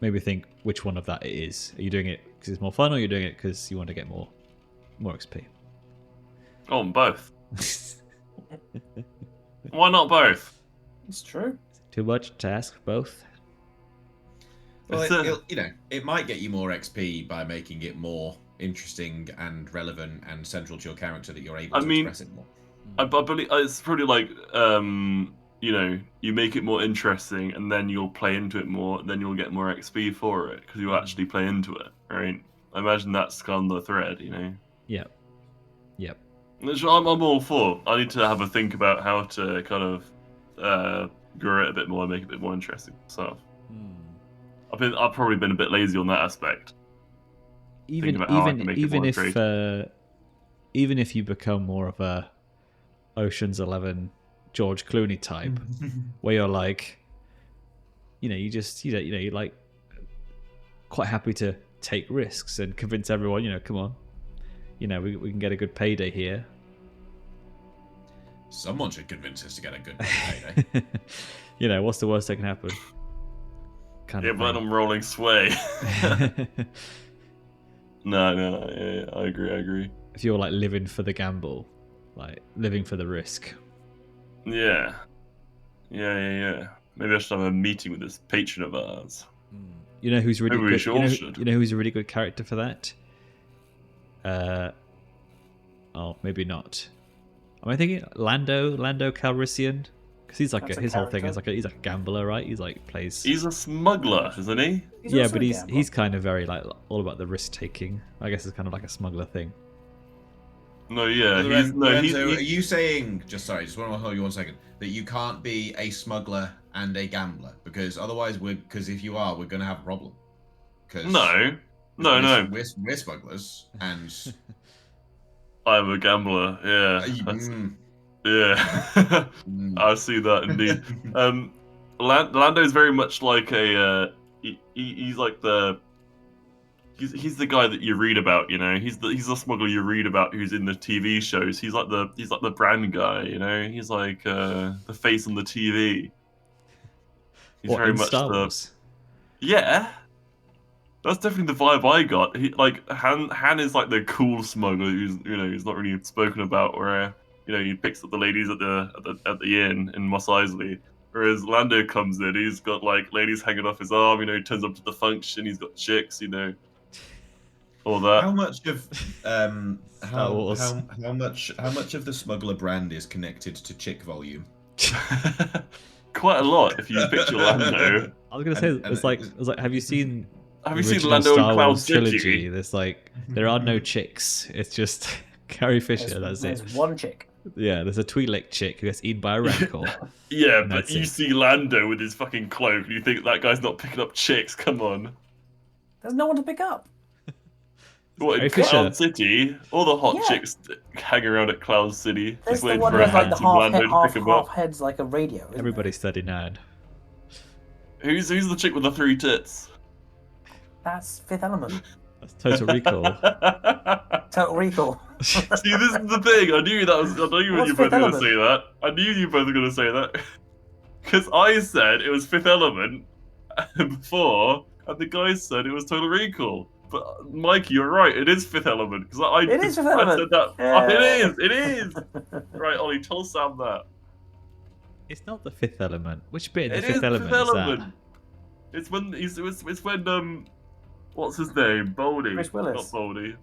maybe think which one of that it is. Are you doing it because it's more fun, or are you doing it because you want to get more XP? Oh, both. Why not both? It's true. Too much to ask both? Well, it might get you more XP by making it more interesting and relevant and central to your character that you're able to express it more. I believe it's probably like you make it more interesting, and then you'll play into it more. Then you'll get more XP for it because you actually play into it, right? I imagine that's kind of the thread, you know. Yep. Which I'm all for. I need to have a think about how to kind of grow it a bit more and make it a bit more interesting stuff. I've probably been a bit lazy on that aspect. Even even if you become more of a Ocean's 11 George Clooney type, where you're like, you know, you're like quite happy to take risks and convince everyone, you know, come on, you know, we can get a good payday here. Someone should convince us to get a good payday. You know, what's the worst that can happen? Kind Yeah, of but thing. I'm rolling sway. No, yeah, I agree. If you're like living for the gamble, like living for the risk. Yeah. Maybe I should have a meeting with this patron of ours. You know who's really Maybe we good? all should. You know who's a really good character for that? Oh, maybe not. Am I thinking Lando Calrissian? Because he's like That's a his whole thing is character. he's like a gambler, right? He's like plays. He's a smuggler, isn't he? Yeah, also but a he's gambler. he's kind of very like all about the risk taking. I guess it's kind of like a smuggler thing. No, yeah, Lorenzo, are you saying, just want to hold you 1 second, that you can't be a smuggler and a gambler? Because otherwise, because if you are, we're going to have a problem. No. We're smugglers, and I'm a gambler, yeah. Yeah. I see that indeed. Lando's very much like he's like he's the guy that you read about, you know. He's the smuggler you read about who's in the TV shows. He's like the brand guy, you know. He's like the face on the TV. He's What, very in much Star the Wars? yeah. That's definitely the vibe I got. Han is like the cool smuggler who's not really spoken about, where he picks up the ladies at the inn in Mos Eisley. Whereas Lando comes in, he's got like ladies hanging off his arm, he turns up to the function, he's got chicks, all that. how much of Star Wars. how much of the smuggler brand is connected to chick volume? Quite a lot if you picture Lando. I was gonna say it's like have you seen? Have you seen original Lando Star in Cloud Wars City? trilogy? There's like there are no chicks. It's just Carrie Fisher. That's it. There's one chick. Yeah, there's a Twi'lek chick who gets eaten by a rancor. Yeah, And but that's you it. see Lando with his fucking cloak and you think that guy's not picking up chicks, come on. There's no one to pick up. What, in Carrie Fisher. Cloud City? All the hot Yeah. chicks hang around at Cloud City. There's Just the waiting one for who a has like the handsome Lando to half pick him up. head's like a radio. Isn't Everybody's 39. Who's the chick with the 3 tits? it? That's Fifth Element. That's Total Recall. Total Recall. See, this is the thing. I knew you What's were both Fifth going to Element? say that. I knew you both were going to say that. Because I said it was Fifth Element before, and the guys said it was Total Recall. But Mikey, you're right. It is Fifth Element. Because It is Fifth I Element. said that. Yeah. Oh, it is. Right, Ollie, tell Sam that. It's not the Fifth Element. Which bit in It the is Fifth Element is that? It's when it's when what's his name? Boldy. Bruce Willis. Not Boldy.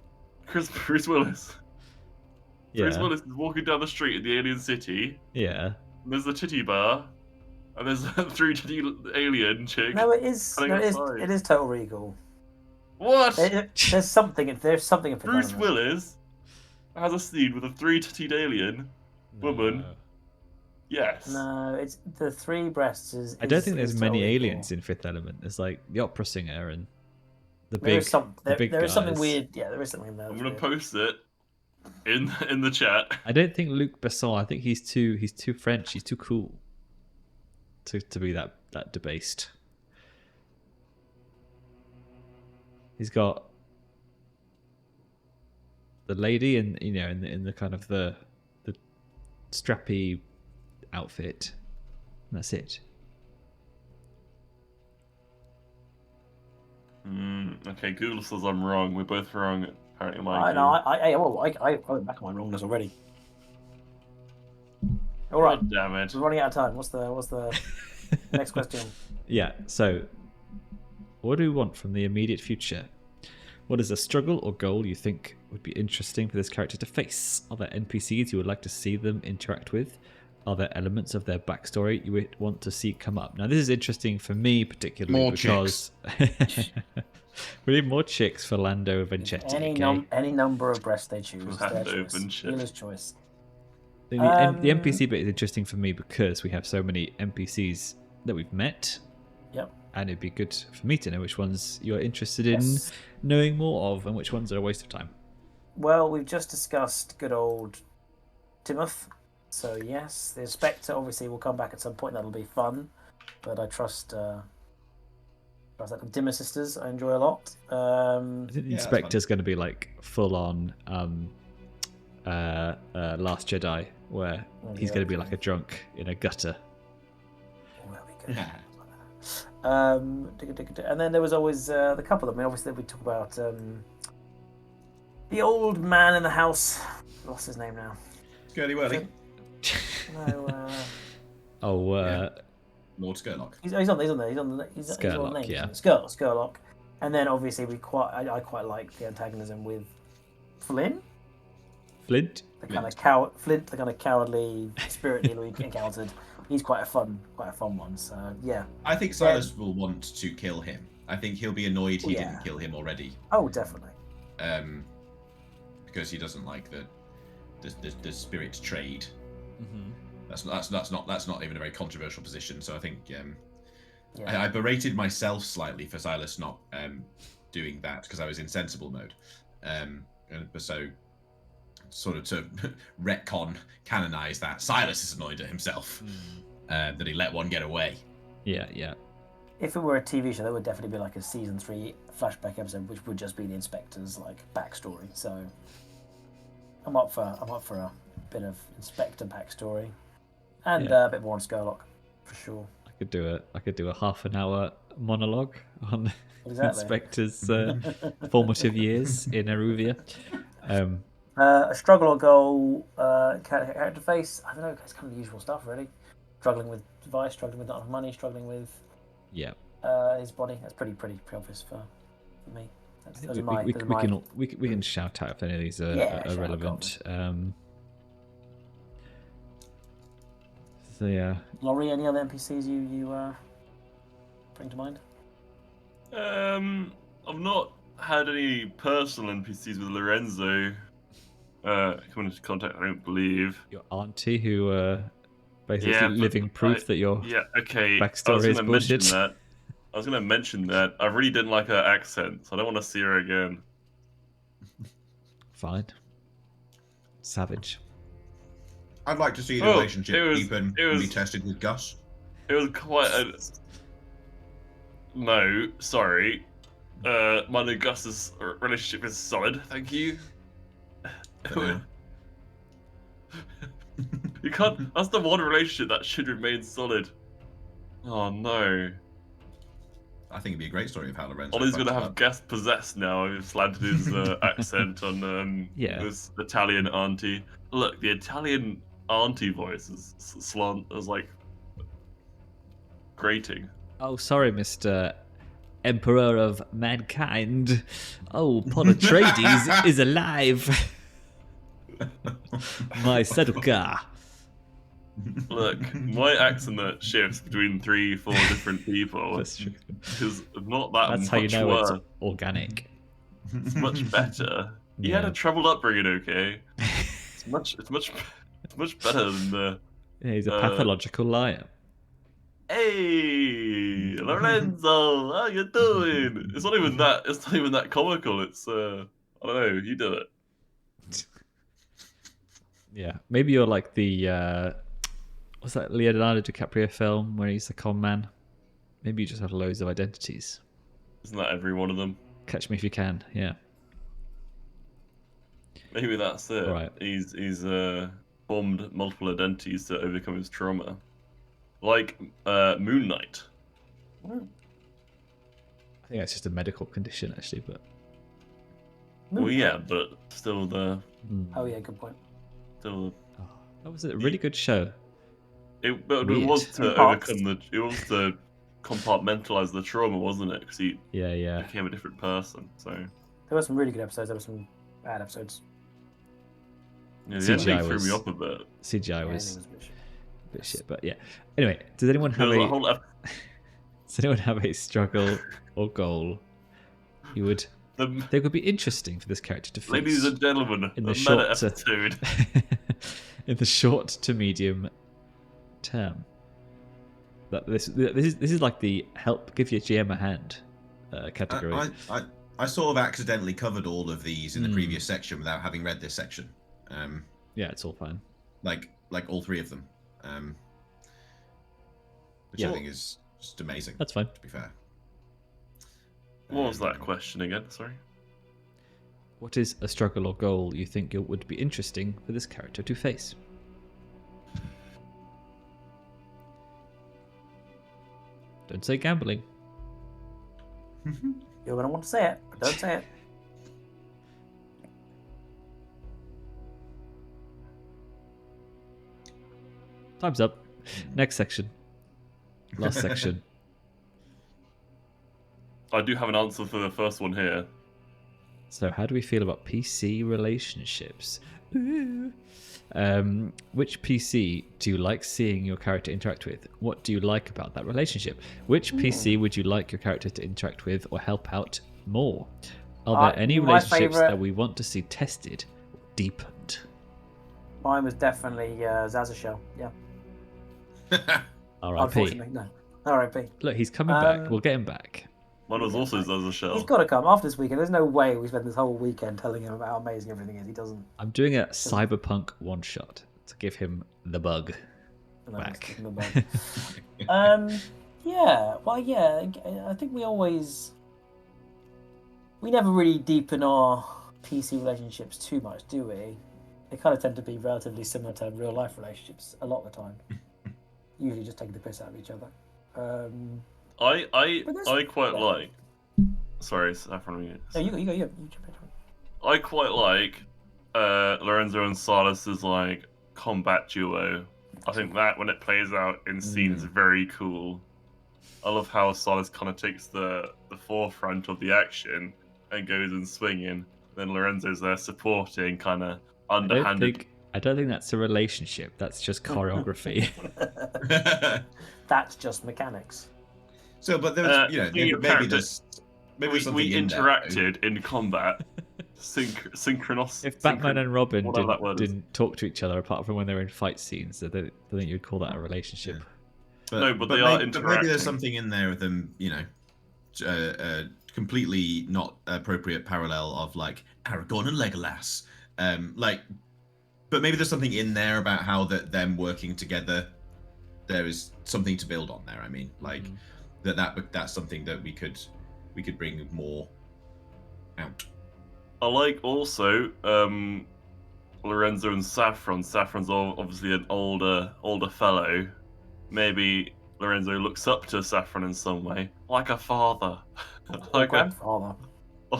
Bruce Willis. Bruce Yeah. Willis is walking down the street in the alien city. Yeah. And there's a titty bar, and there's a 3 titty alien chick. No, it is. I No, think it it's is. fine. It is Total Recall. What? There's something. There's something in Fifth Bruce Element. Willis has a scene with a 3 tittied alien. Woman. No. Yes. No, it's the 3 breasts. I don't think there's is many Total Recall. aliens in Fifth Element. There's like the opera singer and the There big, is some. the big There is something guys. weird. Yeah, there is something there. I'm that's gonna weird. post it in the chat. I don't think Luc Besson. I think he's too French. He's too cool to be that debased. He's got the lady in in the kind of the strappy outfit. And that's it. Okay, Google says I'm wrong. We're both wrong. Apparently, Mikey. I know. I went back on my wrongness already. All right, God damn it. we're running out of time. What's the next question? Yeah. So, what do we want from the immediate future? What is a struggle or goal you think would be interesting for this character to face? Are there NPCs you would like to see them interact with? Are there elements of their backstory you would want to see come up? Now, this is interesting for me particularly More because we need more chicks for Lando Vincetti. Any number of breasts they choose. Their Lando choice. Vincetti. Healer's choice. The NPC bit is interesting for me because we have so many NPCs that we've met. Yep. And it'd be good for me to know which ones you're interested in Yes. knowing more of and which ones are a waste of time. Well, we've just discussed good old Timoth. So yes, the Inspector obviously will come back at some point. That'll be fun. But I trust that the Dimmer Sisters I enjoy a lot. I think the Inspector's going to be like full on Last Jedi, where he's going to be like a drunk in a gutter. Oh, that'll be good. And then there was always the couple of them. I mean, obviously we talk about the old man in the house. What's his name now? Girly Whirly. No. Lord Skurlock. He's on there. He's on the Skurlock, yeah. Skurlock. And then obviously I quite like the antagonism with Flint. Flint? The kind of cowardly spirit dealer we encountered. He's quite a fun one. So yeah. I think Silas will want to kill him. I think he'll be annoyed he didn't kill him already. Oh, definitely. Because he doesn't like the spirit trade. Mm-hmm. That's not even a very controversial position. So I think I berated myself slightly for Silas not doing that because I was in sensible mode. So sort of to retcon, canonize that Silas is annoyed at himself that he let one get away. Yeah. If it were a TV show, there would definitely be like a season 3 flashback episode, which would just be the Inspector's like backstory. So I'm up for a bit of Inspector backstory and a bit more on Skurlock, for sure. I could do a half an hour monologue on Inspector's formative years in Eruvia. A struggle or goal, character face. I don't know. It's kind of the usual stuff, really. Struggling with vice, struggling with not enough money, struggling with his body. That's pretty obvious for me. We can shout out if any of these are relevant. So yeah. Lawrie, any other NPCs you bring to mind? I've not had any personal NPCs with Lorenzo come into contact. I don't believe your auntie, who basically living proof that your backstory is bullshit. I was going to mention that. I really didn't like her accent, so I don't want to see her again. Fine. Savage. I'd like to see the relationship deepen and be tested with Gus. It was quite a... No, sorry. Mine and Gus's relationship is solid, thank you. You can't... That's the one relationship that should remain solid. Oh, no. I think it'd be a great story of how Lorenzo... Olly's going to have guest possessed now. He's slanted his accent on his Italian auntie. Look, the Italian auntie voice is like grating. Oh, sorry, Mr. Emperor of Mankind. Oh, Paul Atreides is alive. My Seduka. Look, my accent that shifts between 3-4 different people is not that That's much how you know worse. it's organic. It's much better. He had a troubled upbringing, okay? It's much better than the... Yeah, he's a pathological liar. Hey, Lorenzo, how you doing? It's not even that comical. It's I don't know. You did it. Yeah, maybe you're like the what's that Leonardo DiCaprio film where he's the con man? Maybe you just have loads of identities. Isn't that every one of them? Catch Me If You Can. Yeah. Maybe that's it. Right. He's formed multiple identities to overcome his trauma, like Moon Knight. I think that's just a medical condition, actually, but. Well, yeah, but still the. Oh yeah, good point. Still. That was a really good show. It was to overcome it was to compartmentalize the trauma, wasn't it? Because he became a different person. So there were some really good episodes. There were some bad episodes. Yeah, the ending threw me off a bit. CGI was a bit shit, but yeah. Anyway, does anyone have a struggle or goal you would think would be interesting for this character to face? Ladies and gentlemen, in the meta episode. In the short to medium term. This is like the help give your GM a hand category. I sort of accidentally covered all of these in the previous section without having read this section. Yeah, it's all fine. Like all 3 of them. Which I think is just amazing. That's fine. To be fair. What was that question again? Sorry. What is a struggle or goal you think it would be interesting for this character to face? Don't say gambling. You're going to want to say it, but don't say it. Time's up. Next section. Last section. I do have an answer for the first one here. So, how do we feel about PC relationships? Ooh. Which PC do you like seeing your character interact with? What do you like about that relationship? Which PC would you like your character to interact with or help out more? Are there any my relationships favourite- that we want to see tested or deepened? Mine was definitely Zazashell. Yeah. R.I.P. Unfortunately, no. R.I.P. Look, he's coming back. We'll get him back. Mine was also as a He's shell. got to come after this weekend. There's no way we spend this whole weekend telling him about how amazing everything is. He doesn't. I'm doing a cyberpunk one shot to give him the bug No, back. he's kicking the bug. Yeah. Well, yeah. I think we never really deepen our PC relationships too much, do we? They kind of tend to be relatively similar to real life relationships a lot of the time. Usually just taking the piss out of each other. I quite like. Sorry, Saffron. No, you go. I quite like Lorenzo and Silas's like combat duo. I think that when it plays out in scenes is very cool. I love how Silas kind of takes the forefront of the action and goes in swinging. Then Lorenzo's there supporting, kind of underhanded. I don't think that's a relationship. That's just choreography. That's just mechanics. So, but there was, maybe character- there's we something in there, interacted in combat, synchronous. If Batman and Robin whatever that word is. didn't talk to each other apart from when they were in fight scenes, I don't think you'd call that a relationship. No, but they are maybe interacting. there's something in there of them, completely not appropriate parallel of like Aragorn and Legolas. But maybe there's something in there about how that them working together, there is something to build on there. I mean, that's something that we could bring more out. I like also Lorenzo and Saffron. Saffron's obviously an older fellow. Maybe Lorenzo looks up to Saffron in some way, like a father, Or grandfather.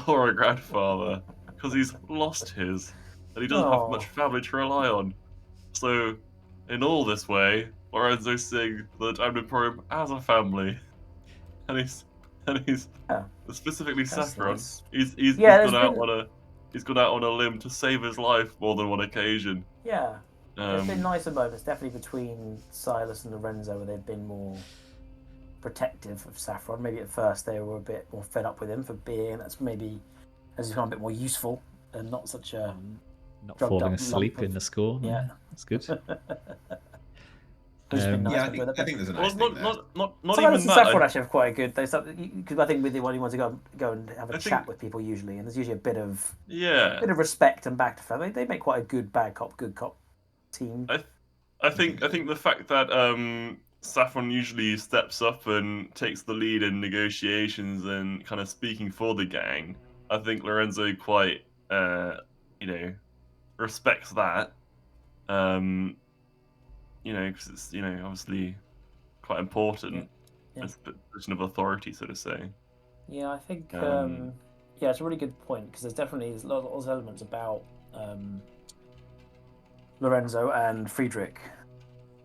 or a grandfather, because he's lost his, and he doesn't have much family to rely on. So, in all this way, Lorenzo's seeing the Damned Emporium as a family, and he's specifically That's Saffron. nice. He's Yeah, gone out on a limb to save his life more than one occasion. Yeah. There's been Um, nicer moments, definitely between Silas and Lorenzo, where they've been more protective of Saffron. Maybe at first they were a bit more fed up with him for being. That's maybe as he's become a bit more useful and not such a Not drugged falling up asleep lump of- in the score. Yeah. That's good. It's been nice Yeah, I with think there's a well, nice thing there. not Silas even and that. Saffron actually have quite a good. Because I think with the one you want to go and have a I chat think- with people usually, and there's usually a bit of Yeah, respect and back to family. They make quite a good bad cop, good cop team. I think the fact that Saffron usually steps up and takes the lead in negotiations and kind of speaking for the gang, I think Lorenzo quite respects that. Because it's obviously quite important. Yeah. It's a position of authority, so to say. Yeah, I think Um, it's a really good point because there's a lot of elements about Lorenzo and Friedrich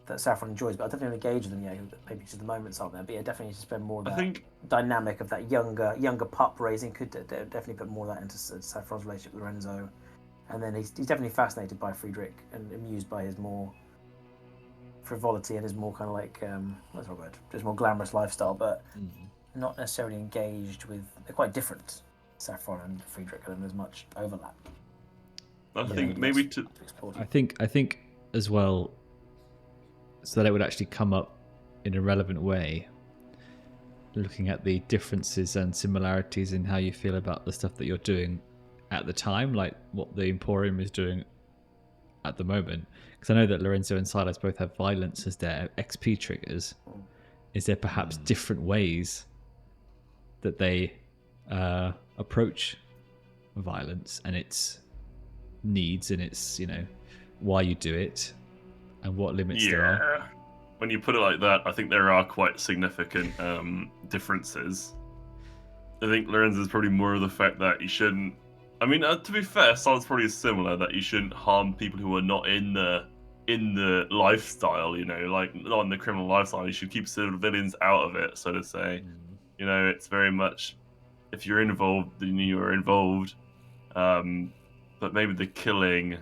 that Saffron enjoys, but I definitely engage with them yet. Maybe just the moments aren't there, but yeah, definitely need to spend more of I that think dynamic of that younger pup raising. Could definitely put more of that into Saffron's relationship with Lorenzo, and then he's definitely fascinated by Friedrich and amused by his more frivolity and his more kind of like what's the word? Just more glamorous lifestyle, but not necessarily engaged with. They're quite different, Saffron and Friedrich, and there's much overlap. I think maybe to explore. I think as well, so that it would actually come up in a relevant way. looking at the differences and similarities in how you feel about the stuff that you're doing at the time, like what the Emporium is doing at the moment. Because I know that Lorenzo and Silas both have violence as their XP triggers. Is there perhaps different ways that they approach violence and its needs and its, why you do it and what limits there are? When you put it like that, I think there are quite significant differences. I think Lorenzo's probably more of the fact that you shouldn't. I mean, to be fair, Silas probably similar, that you shouldn't harm people who are not in the lifestyle. Like not in the criminal lifestyle. You should keep civilians out of it, so to say. It's very much, if you're involved, then you're involved. But maybe the killing,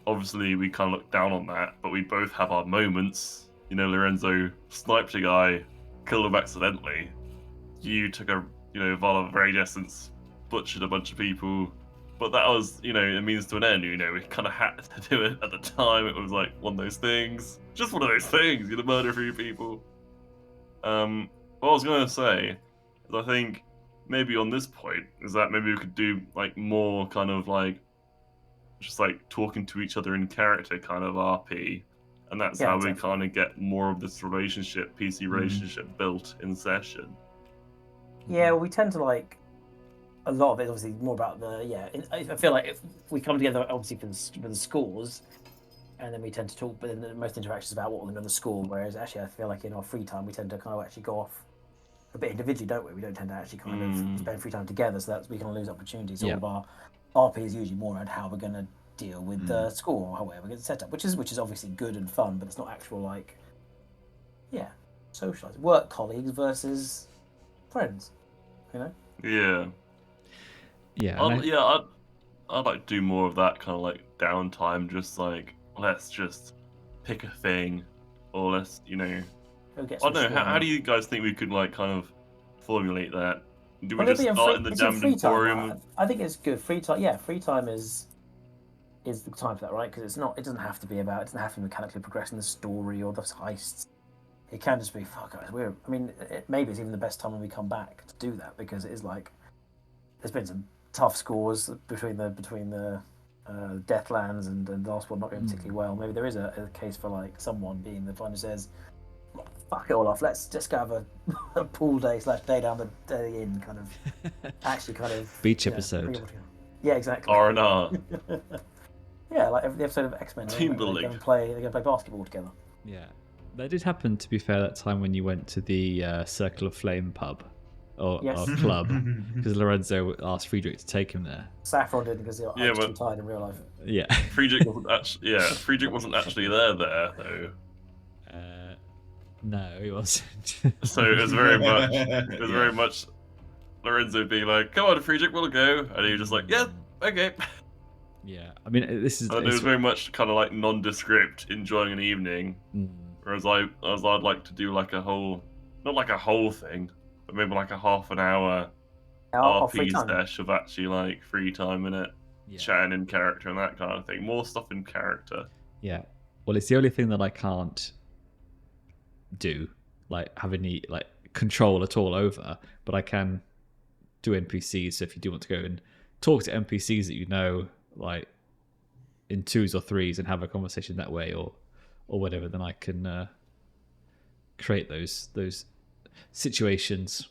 obviously we kind of look down on that, but we both have our moments. Lorenzo sniped a guy, killed him accidentally. You took a, vial of rage essence, butchered a bunch of people. But that was, a means to an end. We kind of had to do it at the time. It was like one of those things. Just one of those things. You murder a few people. What I was going to say is I think maybe on this point is that maybe we could do like more kind of like just like talking to each other in character kind of RP, and that's how we kind of get more of this relationship, PC relationship built in session. Yeah, well, we tend to like a lot of it. Obviously, more about I feel like if we come together, obviously for the scores, and then we tend to talk. But then most interactions about what we're going to do on the score. Whereas actually, I feel like in our free time, we tend to kind of actually go off a bit individually, don't we? We don't tend to actually kind of spend free time together, so that we can lose opportunities. All of our RP is usually more around how we're going to deal with the score or however we're going to set up, which is obviously good and fun, but it's not actual like socialise, work colleagues versus friends, Yeah. I'd like to do more of that kind of like downtime, just like let's just pick a thing, or let's I don't know. How do you guys think we could like kind of formulate that? Do we just start in the Damned Emporium? I think it's good. Free time, yeah. Free time is the time for that, right? Because it doesn't have to be about. It doesn't have to be mechanically progressing the story or the heists. It can just be fuck guys. Maybe it's even the best time when we come back to do that, because it is like there's been some tough scores between the Deathlands and the last one not going particularly well. Maybe there is a case for like someone being the one who says, fuck it all off, let's just go have a pool day / day down the inn, kind of actually kind of beach episode. Yeah, exactly. R&R. Yeah, like the episode of X-Men. Team they're building. going to play basketball together. Yeah, that did happen. To be fair, that time when you went to the Circle of Flame pub or club, because Lorenzo asked Friedrich to take him there. Saffron did, because he was too tired in real life. Yeah, Friedrich wasn't actually there though. No, he wasn't. So it was very much Lorenzo being like, "Come on, Friedrich, we'll go," and he was just like, "Yeah, okay." Yeah, I mean, this is. And it was very much kind of like nondescript, enjoying an evening. Whereas I'd like to do like a whole, not like a whole thing, but maybe like a half an hour RP stash of actually like free time in it, chatting in character and that kind of thing. More stuff in character. Yeah, well, it's the only thing that I can't do, like have any like control at all over, but I can do NPCs. So if you do want to go and talk to NPCs that like in 2s or 3s and have a conversation that way, or whatever, then I can create those situations.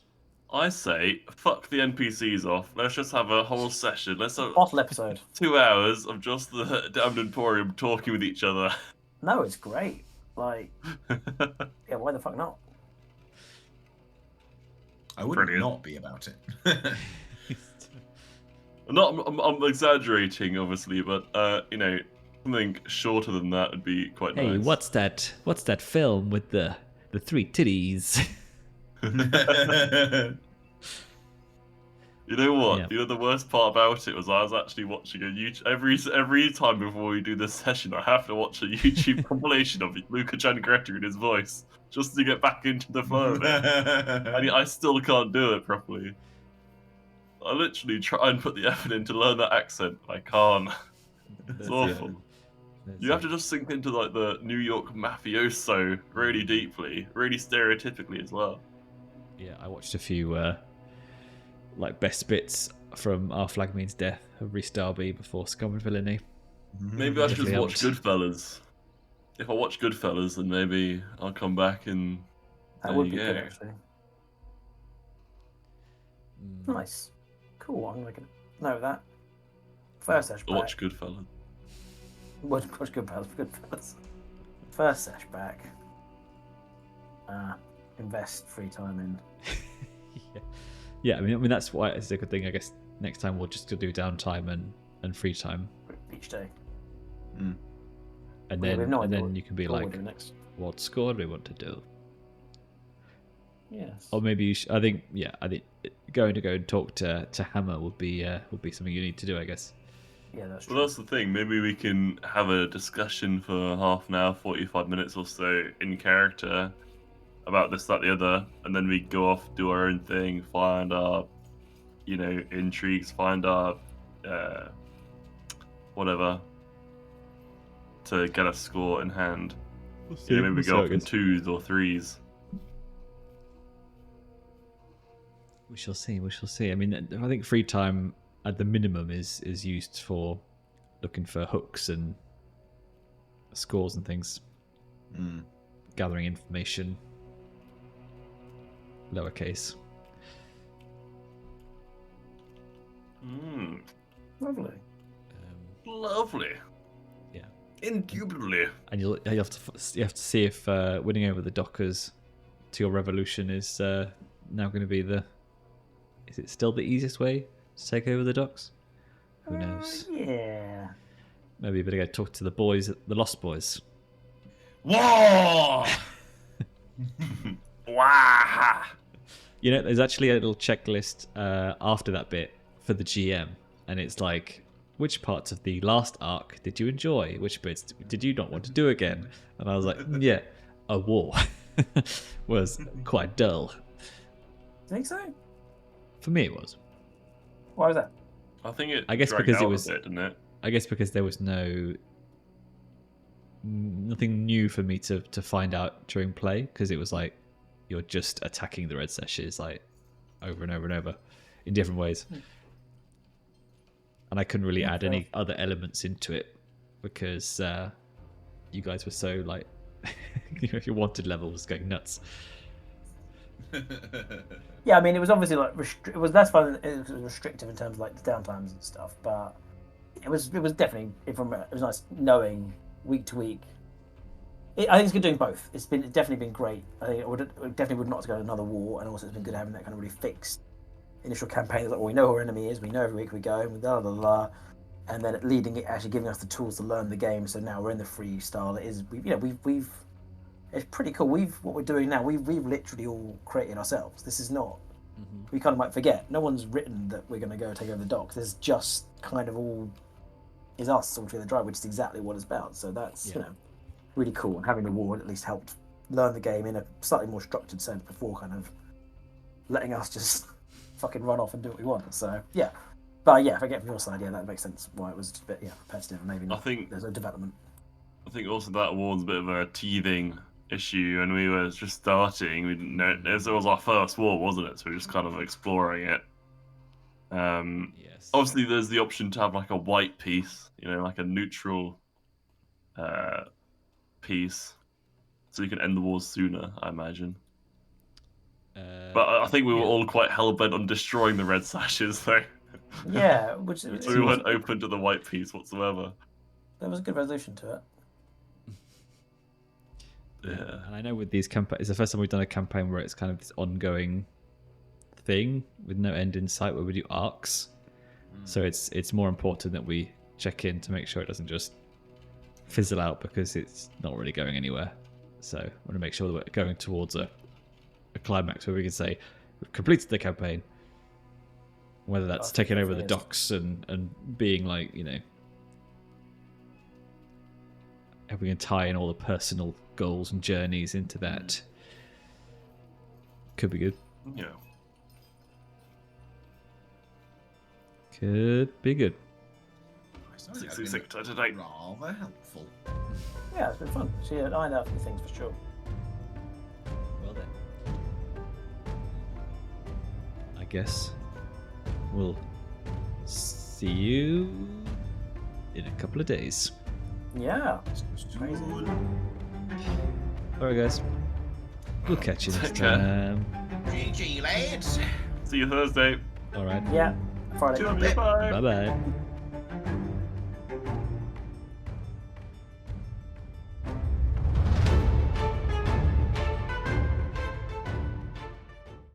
I say, fuck the NPCs off. Let's just have a whole session. Let's have bottle episode. 2 hours of just the Damned Emporium talking with each other. No, it's great. Like, yeah, why the fuck not? I wouldn't not be about it. I'm exaggerating, obviously, but something shorter than that would be quite nice. Hey, what's that film with the 3 titties? You know what? Yeah. You know the worst part about it was I was actually watching a YouTube every time before we do this session. I have to watch a YouTube compilation of Luca Giangretta in his voice just to get back into the flow of it. And I still can't do it properly. I literally try and put the effort in to learn that accent. I can't. It's awful. You have to just sink into like the New York mafioso really deeply, really stereotypically as well. Yeah, I watched a few like best bits from Our Flag Means Death of Rhys Darby before Scum and Villainy. Maybe I should just Definitely watch helped. Goodfellas. If I watch Goodfellas, then maybe I'll come back and That there would you be good, go. actually. Nice. Cool. I'm going to note that. First sesh I'll back. watch Goodfellas. Watch Goodfellas. First sesh back. Invest free time in. Yeah. I mean that's why it's a good thing. I guess next time we'll just do downtime and free time, Each day. and Yeah, we then have no idea you can be what we're like, doing next. what score do we want to do? Yes. Or maybe you I think going to go and talk to Hammer would be something you need to do, I guess. Yeah, that's true. Well, that's the thing. Maybe we can have a discussion for half an hour, 45 minutes or so in character about this, that, the other, and then we go off, do our own thing, find our, intrigues, find our, whatever, to get a score in hand. Maybe we go off in 2s or 3s. We shall see. I mean, I think free time at the minimum is used for looking for hooks and scores and things, gathering information, lowercase. Lovely. Lovely. Yeah. Indubitably. And you have to see if winning over the Dockers to your revolution is now going to be is it still the easiest way to take over the docks? Who knows? Yeah. Maybe you better go talk to the boys, the Lost Boys. Whoa! Wow. There's actually a little checklist after that bit for the GM, and it's like, which parts of the last arc did you enjoy? Which bits did you not want to do again? And I was like, yeah, a war was quite dull. Think so? For me, it was. Why was that? I think it I guess dragged because it out was- a bit, didn't it? I guess because there was nothing new for me to find out during play, because it was like you're just attacking the red sashes like over and over and over in different ways, and I couldn't really add any other elements into it because you guys were so like your wanted level was going nuts. Yeah, I mean, it was obviously like it was less fun. It was restrictive in terms of like the downtimes and stuff, but it was definitely it was nice knowing week to week. I think it's good doing both. It's definitely been great. I think it definitely would not to go to another war, and also it's been good having that kind of really fixed initial campaign. It's like, well, we know who our enemy is. We know every week we go, and blah blah blah, and then actually giving us the tools to learn the game. So now we're in the freestyle. It is we've it's pretty cool. What we're doing now, we've literally all created ourselves. This is not. We kind of might forget. No one's written that we're going to go take over the docks. There's just kind of all is us all together drive, which is exactly what it's about. So that's really cool. And having the war at least helped learn the game in a slightly more structured sense before kind of letting us just fucking run off and do what we want. So yeah, but yeah, if I get from your side, that makes sense why it was just a bit repetitive and maybe not. I think There's a development. I think also that war's a bit of a teething issue, and we were just starting. We didn't know it was our first war, wasn't it? So we were just kind of exploring it. Yes. Obviously, there's the option to have like a white piece, like a neutral piece, so you can end the wars sooner, I imagine. But I think we were all quite hell bent on destroying the red sashes, though. Yeah, which So we weren't open to the white piece whatsoever. there was a good resolution to it. Yeah. And I know with these campaigns, it's the first time we've done a campaign where it's kind of this ongoing thing with no end in sight, where we do arcs. So it's more important that we check in to make sure it doesn't just fizzle out, because it's not really going anywhere. So I want to make sure that we're going towards a climax where we can say we've completed the campaign, whether that's taking over the docks and being like, if we can tie in all the personal goals and journeys into that, could be good. Yeah. Could be good. Sorry, that's 66 been today. rather helpful. Yeah, it's been fun. She ironed out a few things for sure. Well then. guess we'll see you in a couple of days. Yeah. Alright, guys. We'll catch you next Take care. time. GG, lads. See you Thursday. Alright. Yeah. Friday. Bye. Bye bye.